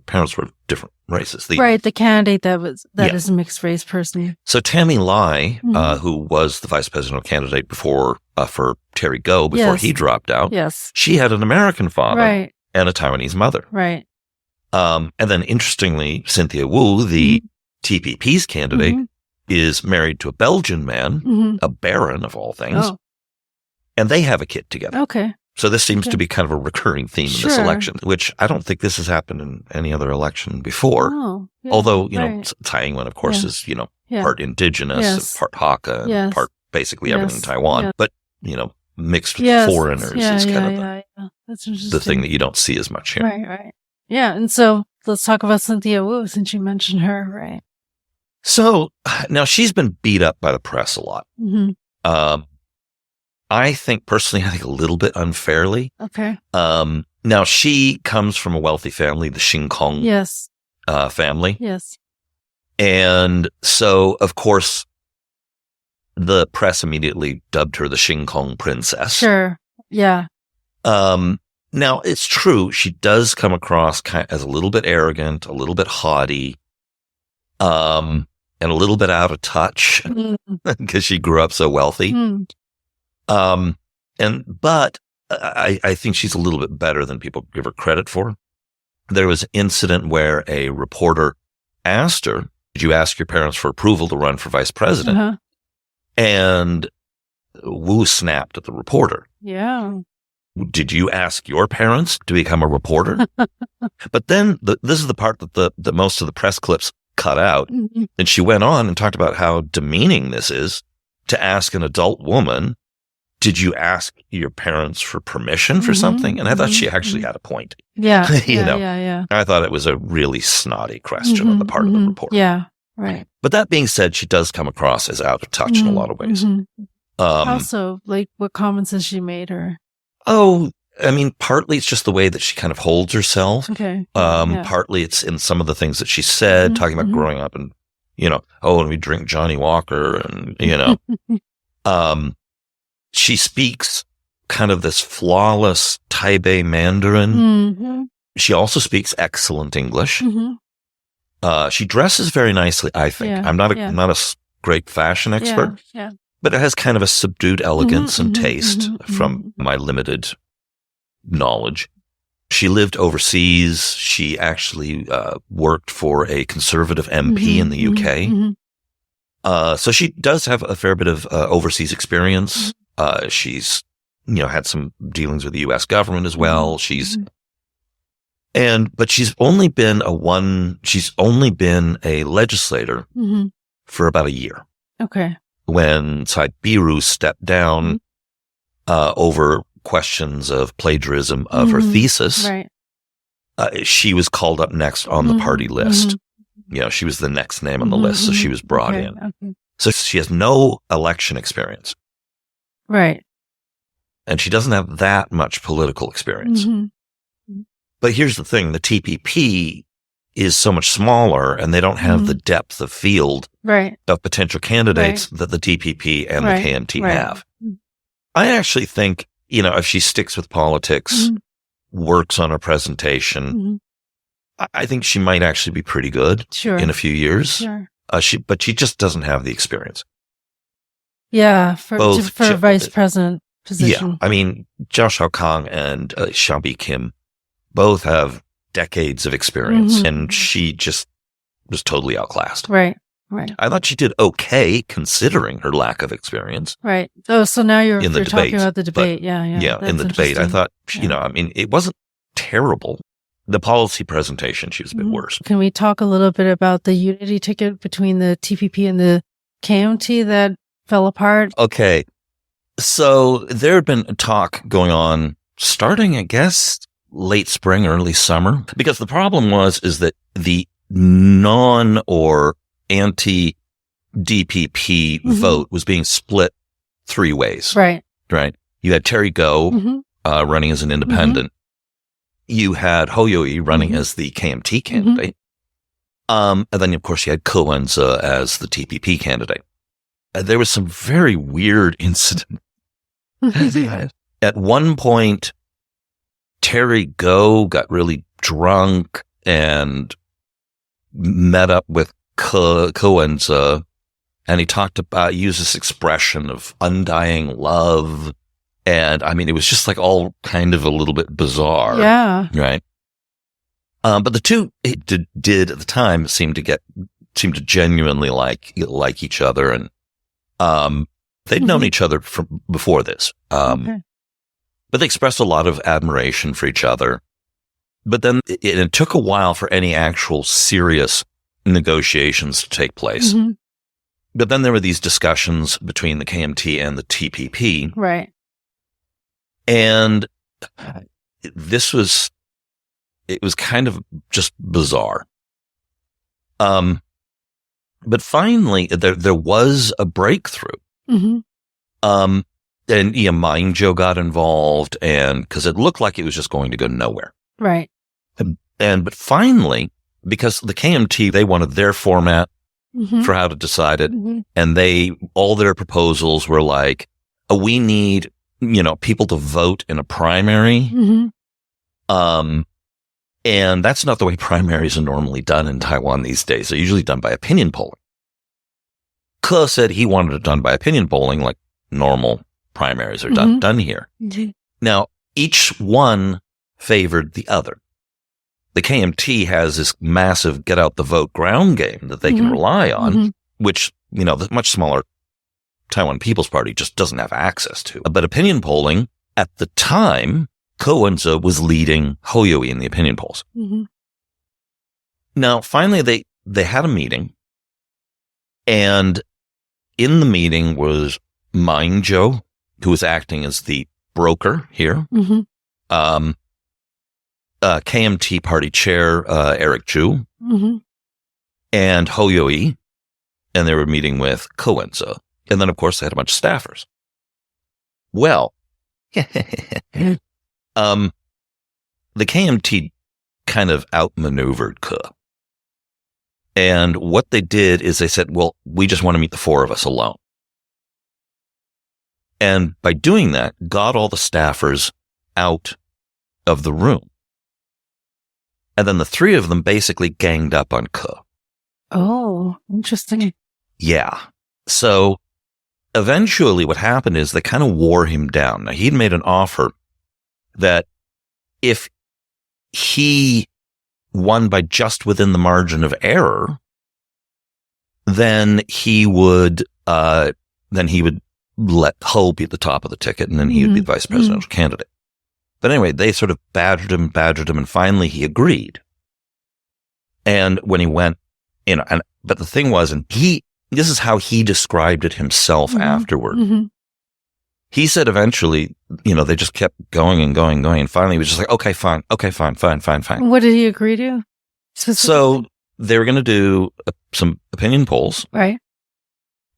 parents were different races. The candidate that is a mixed race person. So Tammy Lai, who was the vice presidential candidate before for Terry Go before he dropped out, she had an American father and a Taiwanese mother. Right. And then interestingly, Cynthia Wu, the TPP's candidate, is married to a Belgian man, a baron of all things, and they have a kid together. Okay. So this seems to be kind of a recurring theme in this election, which I don't think this has happened in any other election before. Although, Taiwan, of course, is, part indigenous, part Hakka, and part basically everything in Taiwan, but, mixed with foreigners is kind of the thing that you don't see as much here. Right. Yeah. And so let's talk about Cynthia Wu since you mentioned her, right? So now she's been beat up by the press a lot. I think personally, a little bit unfairly. Okay. Now she comes from a wealthy family, the Xingkong family. Yes. And so, of course, the press immediately dubbed her the Xingkong princess. Sure. Yeah. Now it's true. She does come across as a little bit arrogant, a little bit haughty, and a little bit out of touch because she grew up so wealthy. But I think she's a little bit better than people give her credit for. There was an incident where a reporter asked her, "Did you ask your parents for approval to run for vice president?" And Wu snapped at the reporter. Yeah. "Did you ask your parents to become a reporter?" But then this is the part that most of the press clips cut out. And she went on and talked about how demeaning this is to ask an adult woman, "Did you ask your parents for permission for something?" And I thought she actually had a point. Yeah. Yeah. I thought it was a really snotty question on the part of the reporter. Yeah. Right. But that being said, she does come across as out of touch in a lot of ways. Also, what comments has she made her? Oh, I mean, partly it's just the way that she kind of holds herself. Okay. Partly it's in some of the things that she said, talking about growing up and, and we drink Johnny Walker and, she speaks kind of this flawless Taipei Mandarin. She also speaks excellent English. She dresses very nicely, I think. Yeah, I'm not a great fashion expert, but it has kind of a subdued elegance and taste from my limited knowledge. She lived overseas. She actually worked for a conservative MP in the UK. So she does have a fair bit of overseas experience. She's, had some dealings with the U.S. government as well. But she's only been a legislator for about a year. Okay. When Sui-bian stepped down over questions of plagiarism of her thesis, she was called up next on the party list. She was the next name on the list, so she was brought in. Okay. So she has no election experience. Right. And she doesn't have that much political experience. But here's the thing, the TPP is so much smaller and they don't have the depth of field of potential candidates that the TPP and the KMT have. I actually think, if she sticks with politics, works on her presentation, I think she might actually be pretty good in a few years. But she just doesn't have the experience. Yeah, for Both vice president position. Yeah, I mean, Zhao Shaokang and Xiaobi Kim both have decades of experience, and she just was totally outclassed. Right. I thought she did okay considering her lack of experience. Right. Oh, so now you're debate, talking about the debate. Yeah, in the debate, I thought, I mean, it wasn't terrible. The policy presentation, she was a bit worse. Can we talk a little bit about the unity ticket between the TPP and the KMT that fell apart? Okay. So there had been a talk going on starting, I guess, late spring, early summer, because the problem is that the non or anti-DPP vote was being split three ways. Right. You had Terry Go running as an independent. You had Hou Youyi running as the KMT candidate. And then, of course, you had Ko Wen-je as the TPP candidate. There was some very weird incident. At one point, Terry Go got really drunk and met up with Ko Wen-je, and he used this expression of undying love. And I mean, it was just like all kind of a little bit bizarre. Yeah. Right. But the two did at the time seemed to genuinely like each other. And, they'd known each other from before this. But they expressed a lot of admiration for each other. But then it took a while for any actual serious negotiations to take place. But then there were these discussions between the KMT and the TPP. Right. And it was kind of just bizarre. But finally there was a breakthrough. And Wen-je got involved, and because it looked like it was just going to go nowhere. Right. But finally, because the KMT, they wanted their format for how to decide it, and all their proposals were like, we need, people to vote in a primary. And that's not the way primaries are normally done in Taiwan these days. They're usually done by opinion polling. Ke said he wanted it done by opinion polling, like normal primaries are done here. Now, each one favored the other. The KMT has this massive get out the vote ground game that they can rely on, which, the much smaller Taiwan People's Party just doesn't have access to. But opinion polling, at the time, Ko Wen-je was leading Hou Youyi in the opinion polls. Now, finally, they had a meeting, and in the meeting was Wen-je, who was acting as the broker here, KMT party chair Eric Chu, and Hou Youyi, and they were meeting with Ko Wen-je. And then, of course, they had a bunch of staffers. Well, the KMT kind of outmaneuvered Ke. And what they did is they said, well, we just want to meet the four of us alone. And by doing that, got all the staffers out of the room. And then the three of them basically ganged up on Ke. Oh, interesting. Yeah. So eventually what happened is they kind of wore him down. Now, he'd made an offer that if he won by just within the margin of error, then he would let Ho be at the top of the ticket, and then he would be the vice presidential candidate. But anyway, they sort of badgered him, and finally he agreed. And when he went, but the thing was, this is how he described it himself afterward. He said eventually, they just kept going and going, and finally he was just like, okay, fine. What did he agree to? So they were going to do some opinion polls. Right.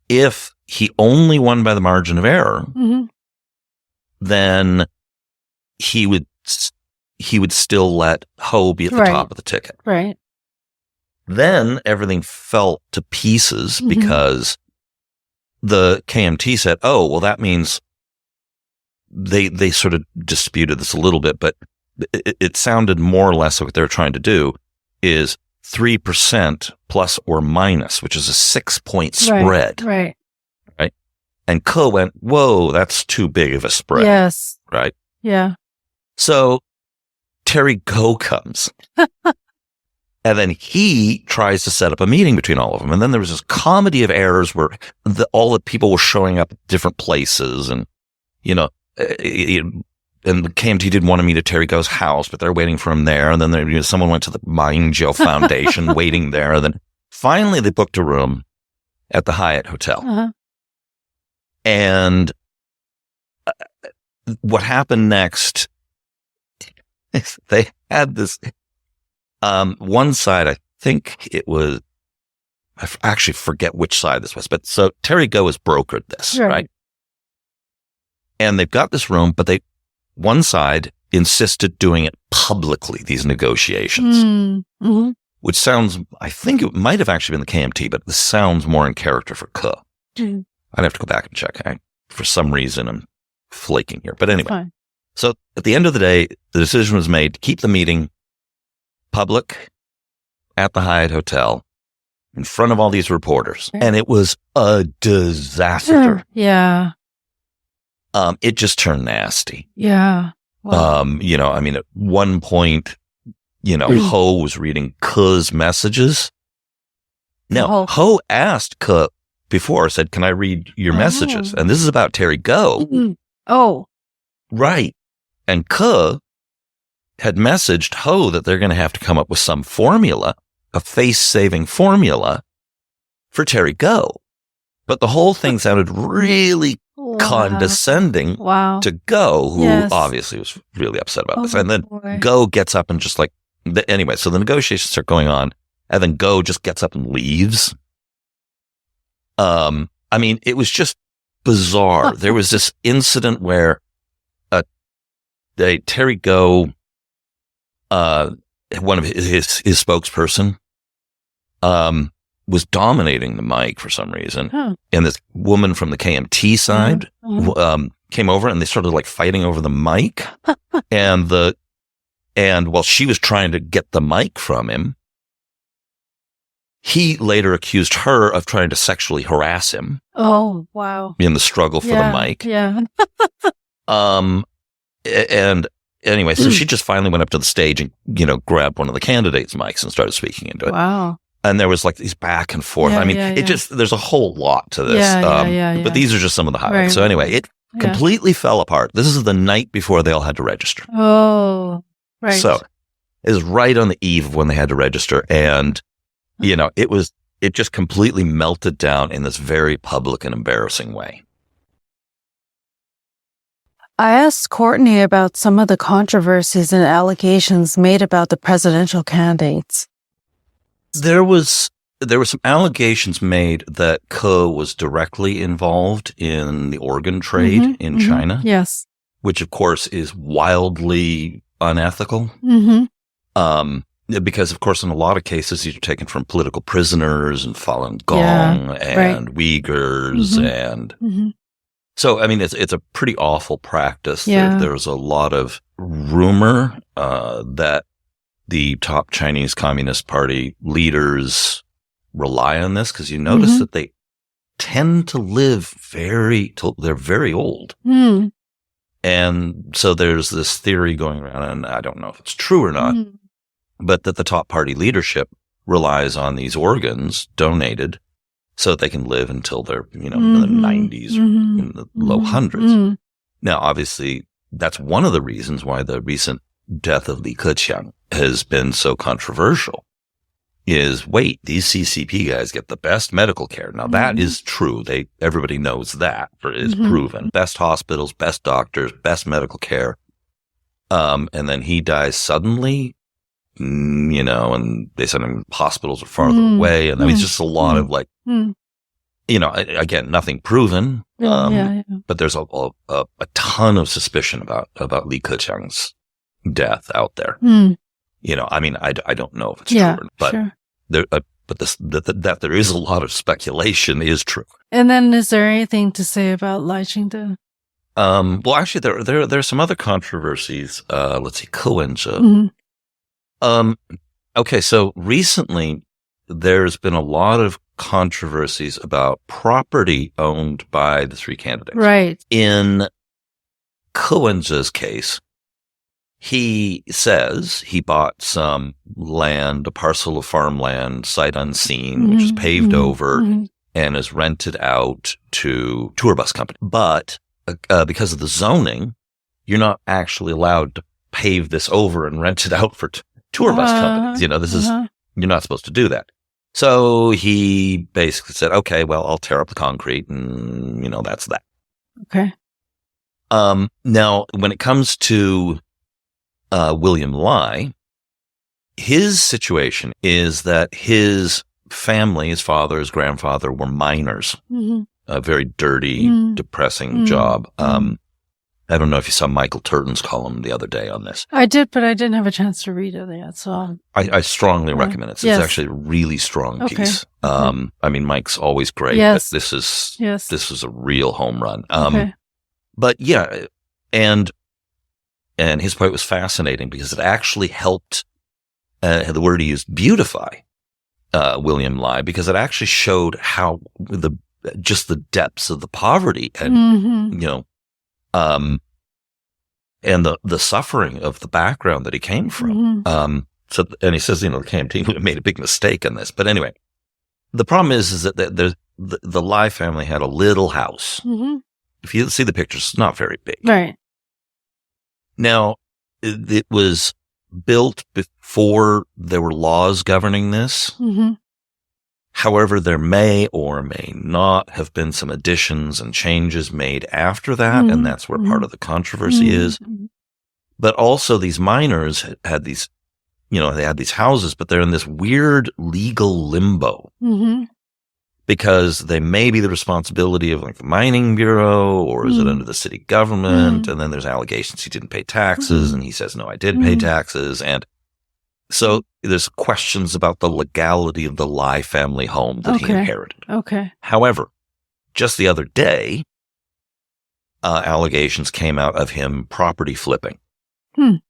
If he only won by the margin of error, then he would still let Ho be at the top of the ticket. Right. Then everything fell to pieces because the KMT said, oh, well, that means they sort of disputed this a little bit, but it sounded more or less like what they were trying to do is 3% plus or minus, which is a 6-point spread. Right. And Ke went, whoa, that's too big of a spread. Yes. Right? Yeah. So Terry Go comes. And then he tries to set up a meeting between all of them. And then there was this comedy of errors where all the people were showing up at different places. And, and the KMT didn't want to meet at Terry Go's house, but they're waiting for him there. And then someone went to the Wen-je Foundation waiting there. And then finally they booked a room at the Hyatt Hotel. Uh-huh. And what happened next is they had this... one side, I think it was, I actually forget which side this was, but so Terry Go has brokered this, right? And they've got this room, but one side insisted doing it publicly, these negotiations, Mm-hmm. which sounds, I think it might have actually been the KMT, but this sounds more in character for Ke. Mm-hmm. I'd have to go back and check. For some reason, I'm flaking here. But anyway, so at the end of the day, the decision was made to keep the meeting public at the Hyatt Hotel in front of all these reporters. And it was a disaster. Yeah. It just turned nasty. Yeah. Wow. At one point, Ho was reading Ke's messages. Now, Ho asked Ke before, said, can I read your messages? And this is about Terry Go. Mm-hmm. Oh. Right. And Ke had messaged Ho that they're going to have to come up with some formula, a face-saving formula for Terry Go. But the whole thing sounded really condescending to Go, who obviously was really upset about this. And then Go gets up and just anyway, so the negotiations start going on, and then Go just gets up and leaves. It was just bizarre. There was this incident where Terry Go, one of his spokesperson, was dominating the mic for some reason. And this woman from the KMT side, came over and they started fighting over the mic. and while she was trying to get the mic from him, he later accused her of trying to sexually harass him. Oh, wow. In the struggle for the mic. Yeah. And anyway, so she just finally went up to the stage and, grabbed one of the candidates' mics and started speaking into it. Wow. And there was these back and forth. There's a whole lot to this. But these are just some of the highlights. Right. So anyway, it completely fell apart. This is the night before they all had to register. Oh, right. So it was right on the eve of when they had to register. And, it just completely melted down in this very public and embarrassing way. I asked Courtney about some of the controversies and allegations made about the presidential candidates. There were some allegations made that Ke was directly involved in the organ trade in China. Yes. Which, of course, is wildly unethical. Because, of course, in a lot of cases, these are taken from political prisoners and Falun Gong and Uyghurs and... So, it's a pretty awful practice. Yeah. There's a lot of rumor that the top Chinese Communist Party leaders rely on this because you notice that they tend to live till they're very old. And so there's this theory going around, and I don't know if it's true or not, but that the top party leadership relies on these organs donated so that they can live until they're, in the 90s or in the low hundreds. Now, obviously, that's one of the reasons why the recent death of Lai-Ching has been so controversial is, these CCP guys get the best medical care. Now, that is true. Everybody knows that. It's proven. Best hospitals, best doctors, best medical care. And then he dies suddenly, and they send him hospitals are farther away. And it's just a lot of again, nothing proven. But there's a ton of suspicion about Lai-Ching's death out there. I don't know if it's true, but that there is a lot of speculation is true. And then is there anything to say about Lai-Ching then? Well, actually, there are some other controversies. Let's see, Wen-je. Okay, so recently there's been a lot of controversies about property owned by the three candidates. Right. In Wen-je's case, he says he bought some land, a parcel of farmland, sight unseen, which is paved over and is rented out to tour bus company. But because of the zoning, you're not actually allowed to pave this over and rent it out for tour bus companies. You're not supposed to do that. So he basically said, okay, well, I'll tear up the concrete and, that's that. Okay. Now, when it comes to William Lai, his situation is that his family, his father, his grandfather were miners. A very dirty, depressing job. I don't know if you saw Michael Turton's column the other day on this. I did, but I didn't have a chance to read it yet. So I strongly recommend it. It's actually a really strong piece. Mike's always great, but this is a real home run. But yeah, and his point was fascinating because it actually helped, the word he used, beautify William Lai, because it actually showed how the depths of the poverty and, and the suffering of the background that he came from. And he says, the KMT made a big mistake in this. But anyway, the problem is that the Lai family had a little house. If you see the pictures, it's not very big. Right. Now, it was built before there were laws governing this. However, there may or may not have been some additions and changes made after that, and that's where part of the controversy is. But also these miners had these, they had these houses, but they're in this weird legal limbo. Because they may be the responsibility of like the mining bureau, or is it under the city government? And then there's allegations he didn't pay taxes, and he says, no, I did pay taxes. And so there's questions about the legality of the Lai family home that he inherited. However, just the other day, allegations came out of him property flipping. In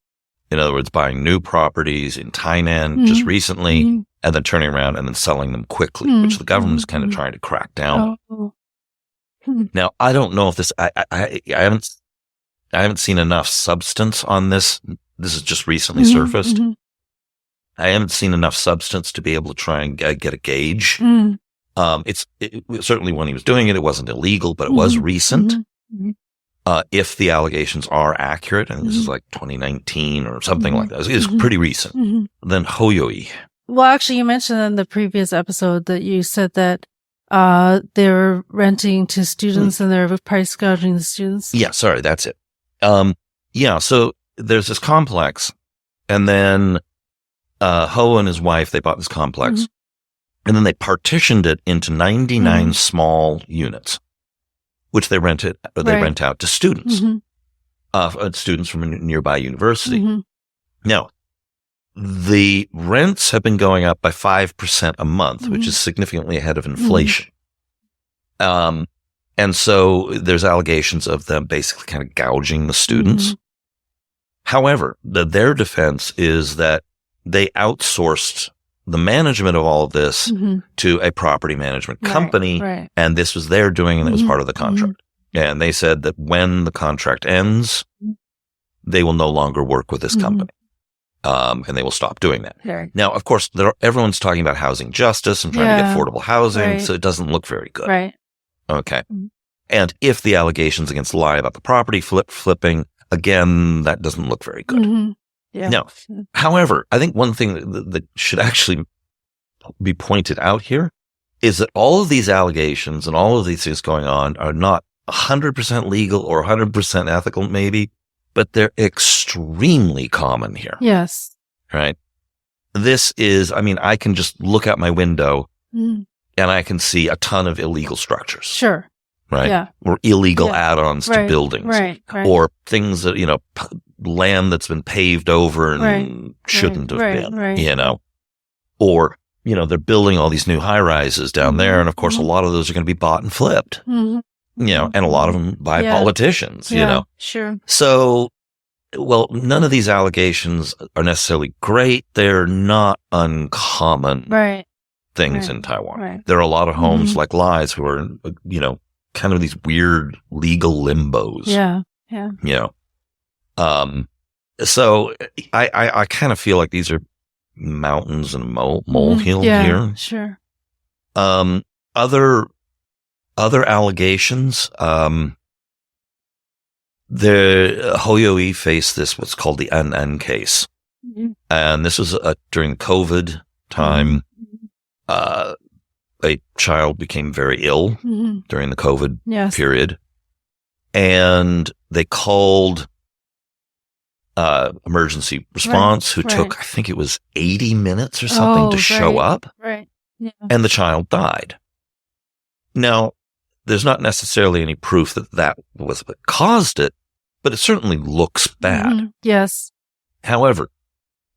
other words, buying new properties in Tainan just recently, and then turning around and then selling them quickly, which the government is kind of trying to crack down on. Now, I don't know if this, I haven't seen enough substance on this. This has just recently surfaced. I haven't seen enough substance to be able to try and get a gauge. Certainly when he was doing it, it wasn't illegal, but it was recent. If the allegations are accurate, and this is like 2019 or something like that, it's pretty recent. Then Hoyoi. Well, actually, you mentioned in the previous episode that you said that they're renting to students and they're price gouging the students. Yeah, sorry, that's it. So there's this complex, and then Ho and his wife, they bought this complex, and then they partitioned it into 99 small units, which they rent out to students, students from a nearby university. Now, the rents have been going up by 5% a month, which is significantly ahead of inflation. And so there's allegations of them basically kind of gouging the students. However, their defense is that they outsourced the management of all of this to a property management company, and this was their doing, and it was part of the contract. And they said that when the contract ends, they will no longer work with this company. And they will stop doing that. Now, of course, everyone's talking about housing justice and trying to get affordable housing, so it doesn't look very good. Okay. And if the allegations against Lai about the property flipping, again, that doesn't look very good. Now, however, I think one thing that should actually be pointed out here is that all of these allegations and all of these things going on are not 100% legal or 100% ethical, maybe, but they're extremely common here. Yes. Right? This is, I can just look out my window and I can see a ton of illegal structures. Sure. Right? Yeah. Or illegal add-ons to buildings. Right. Or things that, land that's been paved over and shouldn't have been, Or, they're building all these new high-rises down there, and of course a lot of those are going to be bought and flipped. And a lot of them by politicians, Sure. So, well, none of these allegations are necessarily great. They're not uncommon. Right. things in Taiwan. Right. There are a lot of homes like Lai's who are, kind of these weird legal limbos. Yeah. So I kind of feel like these are mountains and molehill here. Sure. Other allegations, the Hoyoi faced what's called the An case. And this was during the COVID time. A child became very ill during the COVID period. And they called emergency response who took, I think it was 80 minutes or something to show up. Right. Yeah. And the child died. Now, there's not necessarily any proof that was what caused it, but it certainly looks bad. Yes. However,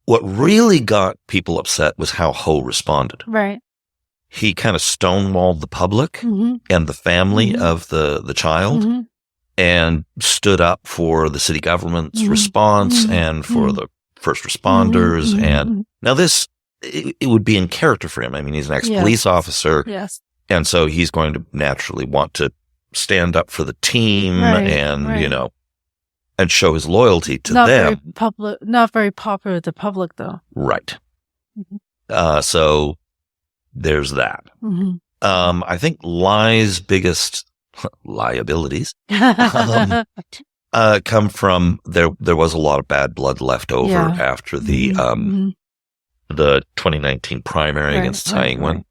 what really got people upset was how Ho responded. Right. He kind of stonewalled the public and the family of the child and stood up for the city government's response and for the first responders. And now it would be in character for him. I mean, he's an ex-police officer. Yes. And so he's going to naturally want to stand up for the team and show his loyalty to them. Not very popular with the public, though. Right. So there's that. I think Lai's biggest liabilities come from there was a lot of bad blood left over after the 2019 primary against Tsai Ing-wen.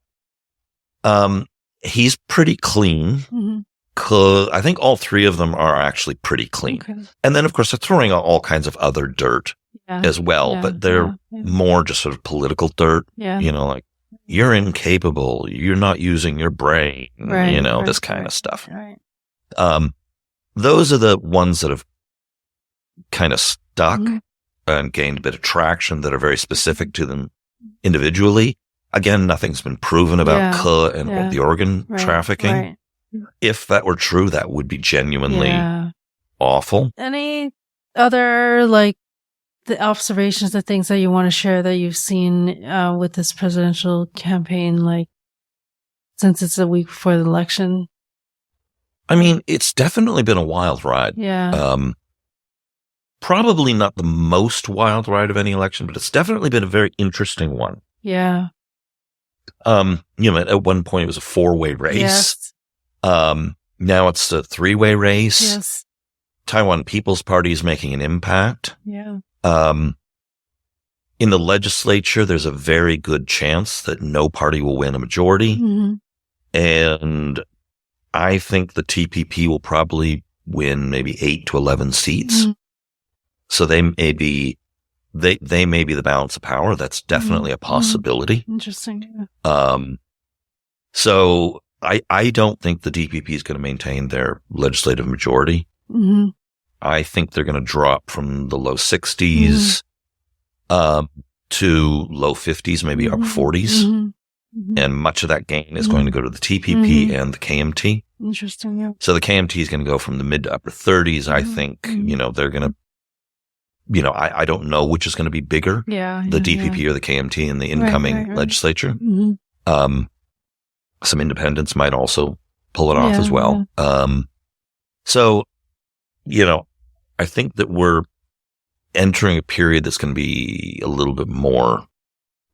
He's pretty clean. I think all three of them are actually pretty clean. Okay. And then, of course, they're throwing out all kinds of other dirt as well, but they're more just sort of political dirt. Yeah. Like, you're incapable, you're not using your brain, this kind of stuff. Right. Those are the ones that have kind of stuck and gained a bit of traction that are very specific to them individually. Again, nothing's been proven about Ke and the organ trafficking. Right. If that were true, that would be genuinely awful. Any other, the observations, the things that you want to share that you've seen with this presidential campaign, since it's a week before the election? I mean, it's definitely been a wild ride. Yeah. Probably not the most wild ride of any election, but it's definitely been a very interesting one. Yeah. At one point it was a 4-way race. Yes. Now it's a 3-way race. Yes. Taiwan People's Party is making an impact. Yeah. In the legislature, there's a very good chance that no party will win a majority. And I think the TPP will probably win maybe 8 to 11 seats. So they may be the balance of power. That's definitely a possibility. Interesting. So I don't think the DPP is going to maintain their legislative majority. I think they're going to drop from the low 60s to low 50s, maybe upper 40s. And much of that gain is going to go to the TPP and the KMT. Interesting, yeah. So the KMT is going to go from the mid to upper 30s. I think, they're going to, I don't know which is going to be bigger, the DPP or the KMT in the incoming legislature. Some independents might also pull it off as well. So, I think that we're entering a period that's going to be a little bit more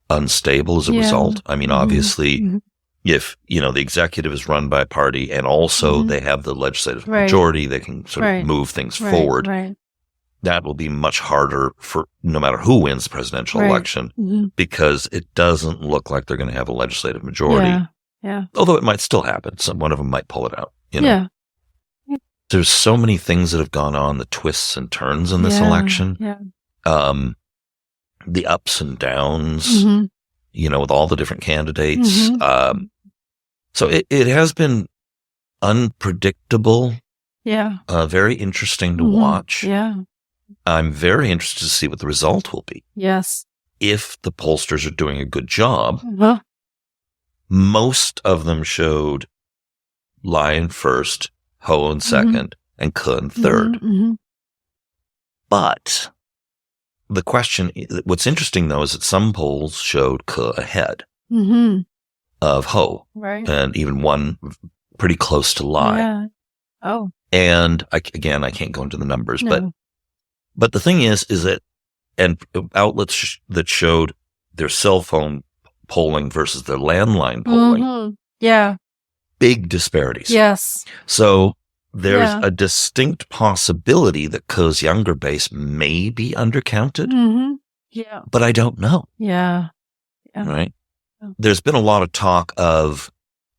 unstable as a result. I mean, obviously, if, the executive is run by a party and also they have the legislative majority, they can sort of move things forward. Right. That will be much harder for no matter who wins the presidential election because it doesn't look like they're going to have a legislative majority. Yeah. Although it might still happen. One of them might pull it out. Yeah. There's so many things that have gone on, the twists and turns in this election. Yeah. The ups and downs, with all the different candidates. So it has been unpredictable. Yeah. Very interesting to watch. Yeah. I'm very interested to see what the result will be. Yes. If the pollsters are doing a good job. Most of them showed Lai in first, Ho in second, and Ke in third. But the question, what's interesting though, is that some polls showed Ke ahead. of Ho. Right. And even one pretty close to Lai. Yeah. Oh. And I can't go into the numbers, No. but the thing is that, and outlets that showed their cell phone polling versus their landline polling. Mm-hmm. Yeah. Big disparities. Yes. So there's a distinct possibility that Ke's younger base may be undercounted. Mm-hmm. Yeah. But I don't know. Yeah. Right? There's been a lot of talk of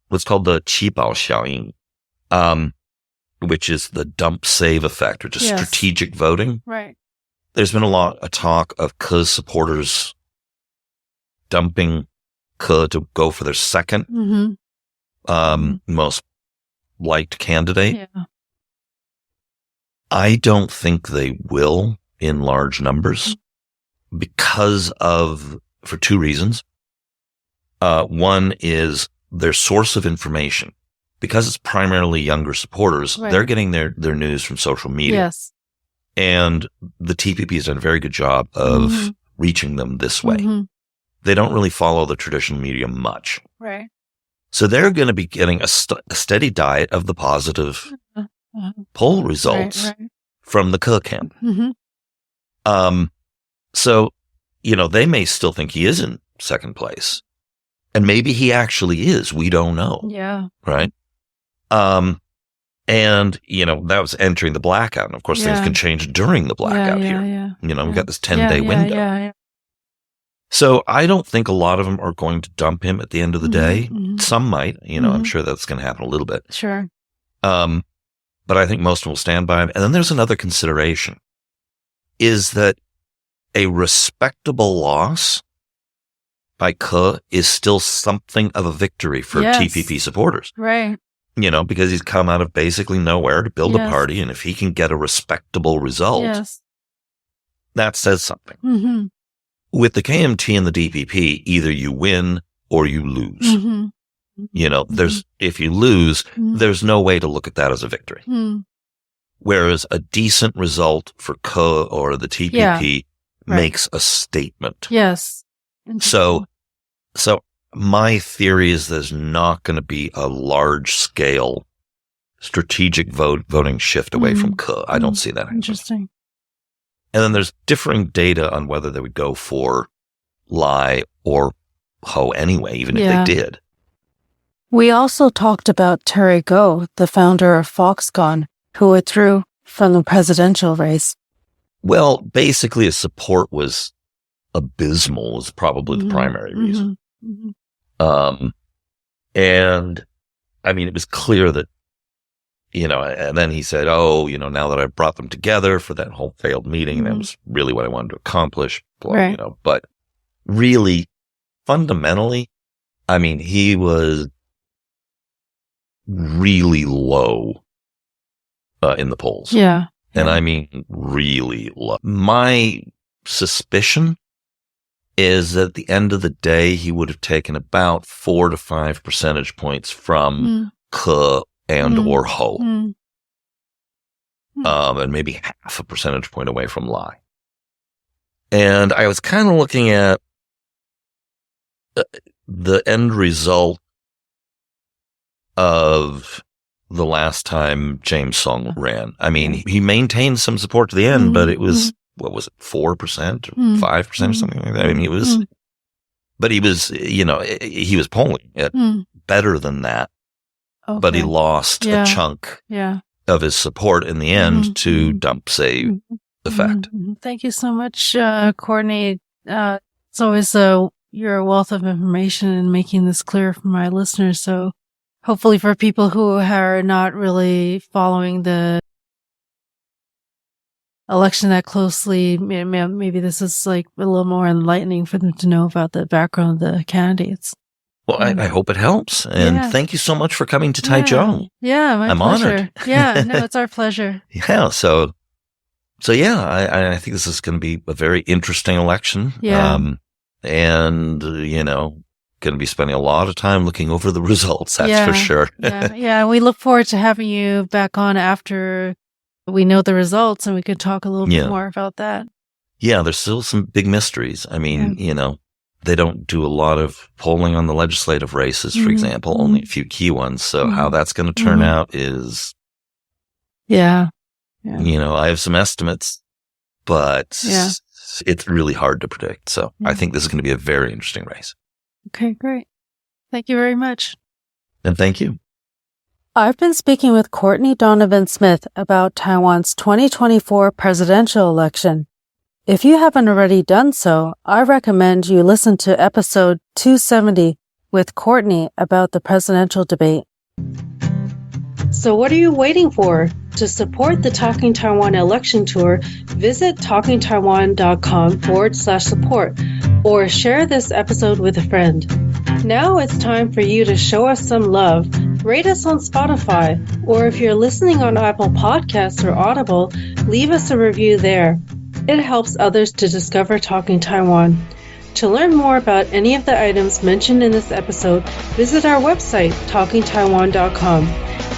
what's called the qibao xiaoying, which is the dump save effect, or just strategic voting. Right. There's been a lot of talk of Ke's supporters dumping Ke to go for their second most liked candidate. Yeah. I don't think they will in large numbers for two reasons. One is their source of information. Because it's primarily younger supporters, they're getting their news from social media. Yes. And the TPP has done a very good job of reaching them this way. Mm-hmm. They don't really follow the traditional media much. Right. So they're going to be getting a steady diet of the positive poll results from the Ke camp. Mm-hmm. So, they may still think he is in second place. And maybe he actually is. We don't know. Yeah. Right? And, that was entering the blackout. And of course, things can change during the blackout here. Yeah. We've got this 10-day window. Yeah. So I don't think a lot of them are going to dump him at the end of the day. Mm-hmm. Some might, I'm sure that's going to happen a little bit. Sure. But I think most of them will stand by him. And then there's another consideration, is that a respectable loss by Ke is still something of a victory for TPP supporters. Right. Because he's come out of basically nowhere to build a party. And if he can get a respectable result, that says something. Mm-hmm. With the KMT and the DPP, either you win or you lose. Mm-hmm. If you lose, there's no way to look at that as a victory. Mm-hmm. Whereas a decent result for Ke or the TPP makes a statement. Yes. So my theory is there's not going to be a large scale strategic voting shift away from Ke. I don't see that happening. Interesting. And then there's differing data on whether they would go for Lai or Ho anyway, even if they did. We also talked about Terry Goh, the founder of Foxconn, who withdrew from the presidential race. Well, basically his support was abysmal, was probably the primary reason. Mm-hmm. And I mean, it was clear that, and then he said, now that I've brought them together for that whole failed meeting, that was really what I wanted to accomplish, but really fundamentally, I mean, he was really low, in the polls. Yeah. And I mean, really low. My suspicion is that at the end of the day, he would have taken about 4 to 5 percentage points from Ke and or Ho. And maybe half a percentage point away from Lai. And I was kind of looking at the end result of the last time James Song ran. I mean, he maintained some support to the end, but it was, 4% or 5% or something like that? I mean, but he was, he was polling at better than that, but he lost a chunk of his support in the end to dump save effect. Thank you so much, Courtney. It's always your wealth of information in making this clear for my listeners. So hopefully for people who are not really following the election that closely, maybe this is like a little more enlightening for them to know about the background of the candidates. Well, I hope it helps. And thank you so much for coming to Taichung. Yeah, my I'm pleasure. honored. Yeah, no, it's our pleasure. Yeah. So I think this is going to be a very interesting election. Yeah. And, going to be spending a lot of time looking over the results. That's for sure. Yeah. We look forward to having you back on after we know the results and we could talk a little bit more about that. Yeah. There's still some big mysteries. I mean, they don't do a lot of polling on the legislative races, for example, only a few key ones. So how that's going to turn out is, Yeah. I have some estimates, but it's really hard to predict. So I think this is going to be a very interesting race. Okay, great. Thank you very much. And thank you. I've been speaking with Courtney Donovan Smith about Taiwan's 2024 presidential election. If you haven't already done so, I recommend you listen to episode 270 with Courtney about the presidential debate. So what are you waiting for? To support the Talking Taiwan election tour, visit talkingtaiwan.com/support or share this episode with a friend. Now it's time for you to show us some love. Rate us on Spotify, or if you're listening on Apple Podcasts or Audible, leave us a review there. It helps others to discover Talking Taiwan. To learn more about any of the items mentioned in this episode, visit our website, talkingtaiwan.com.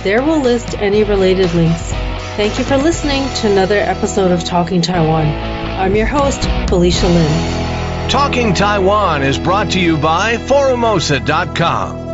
There we'll list any related links. Thank you for listening to another episode of Talking Taiwan. I'm your host, Felicia Lin. Talking Taiwan is brought to you by Forumosa.com.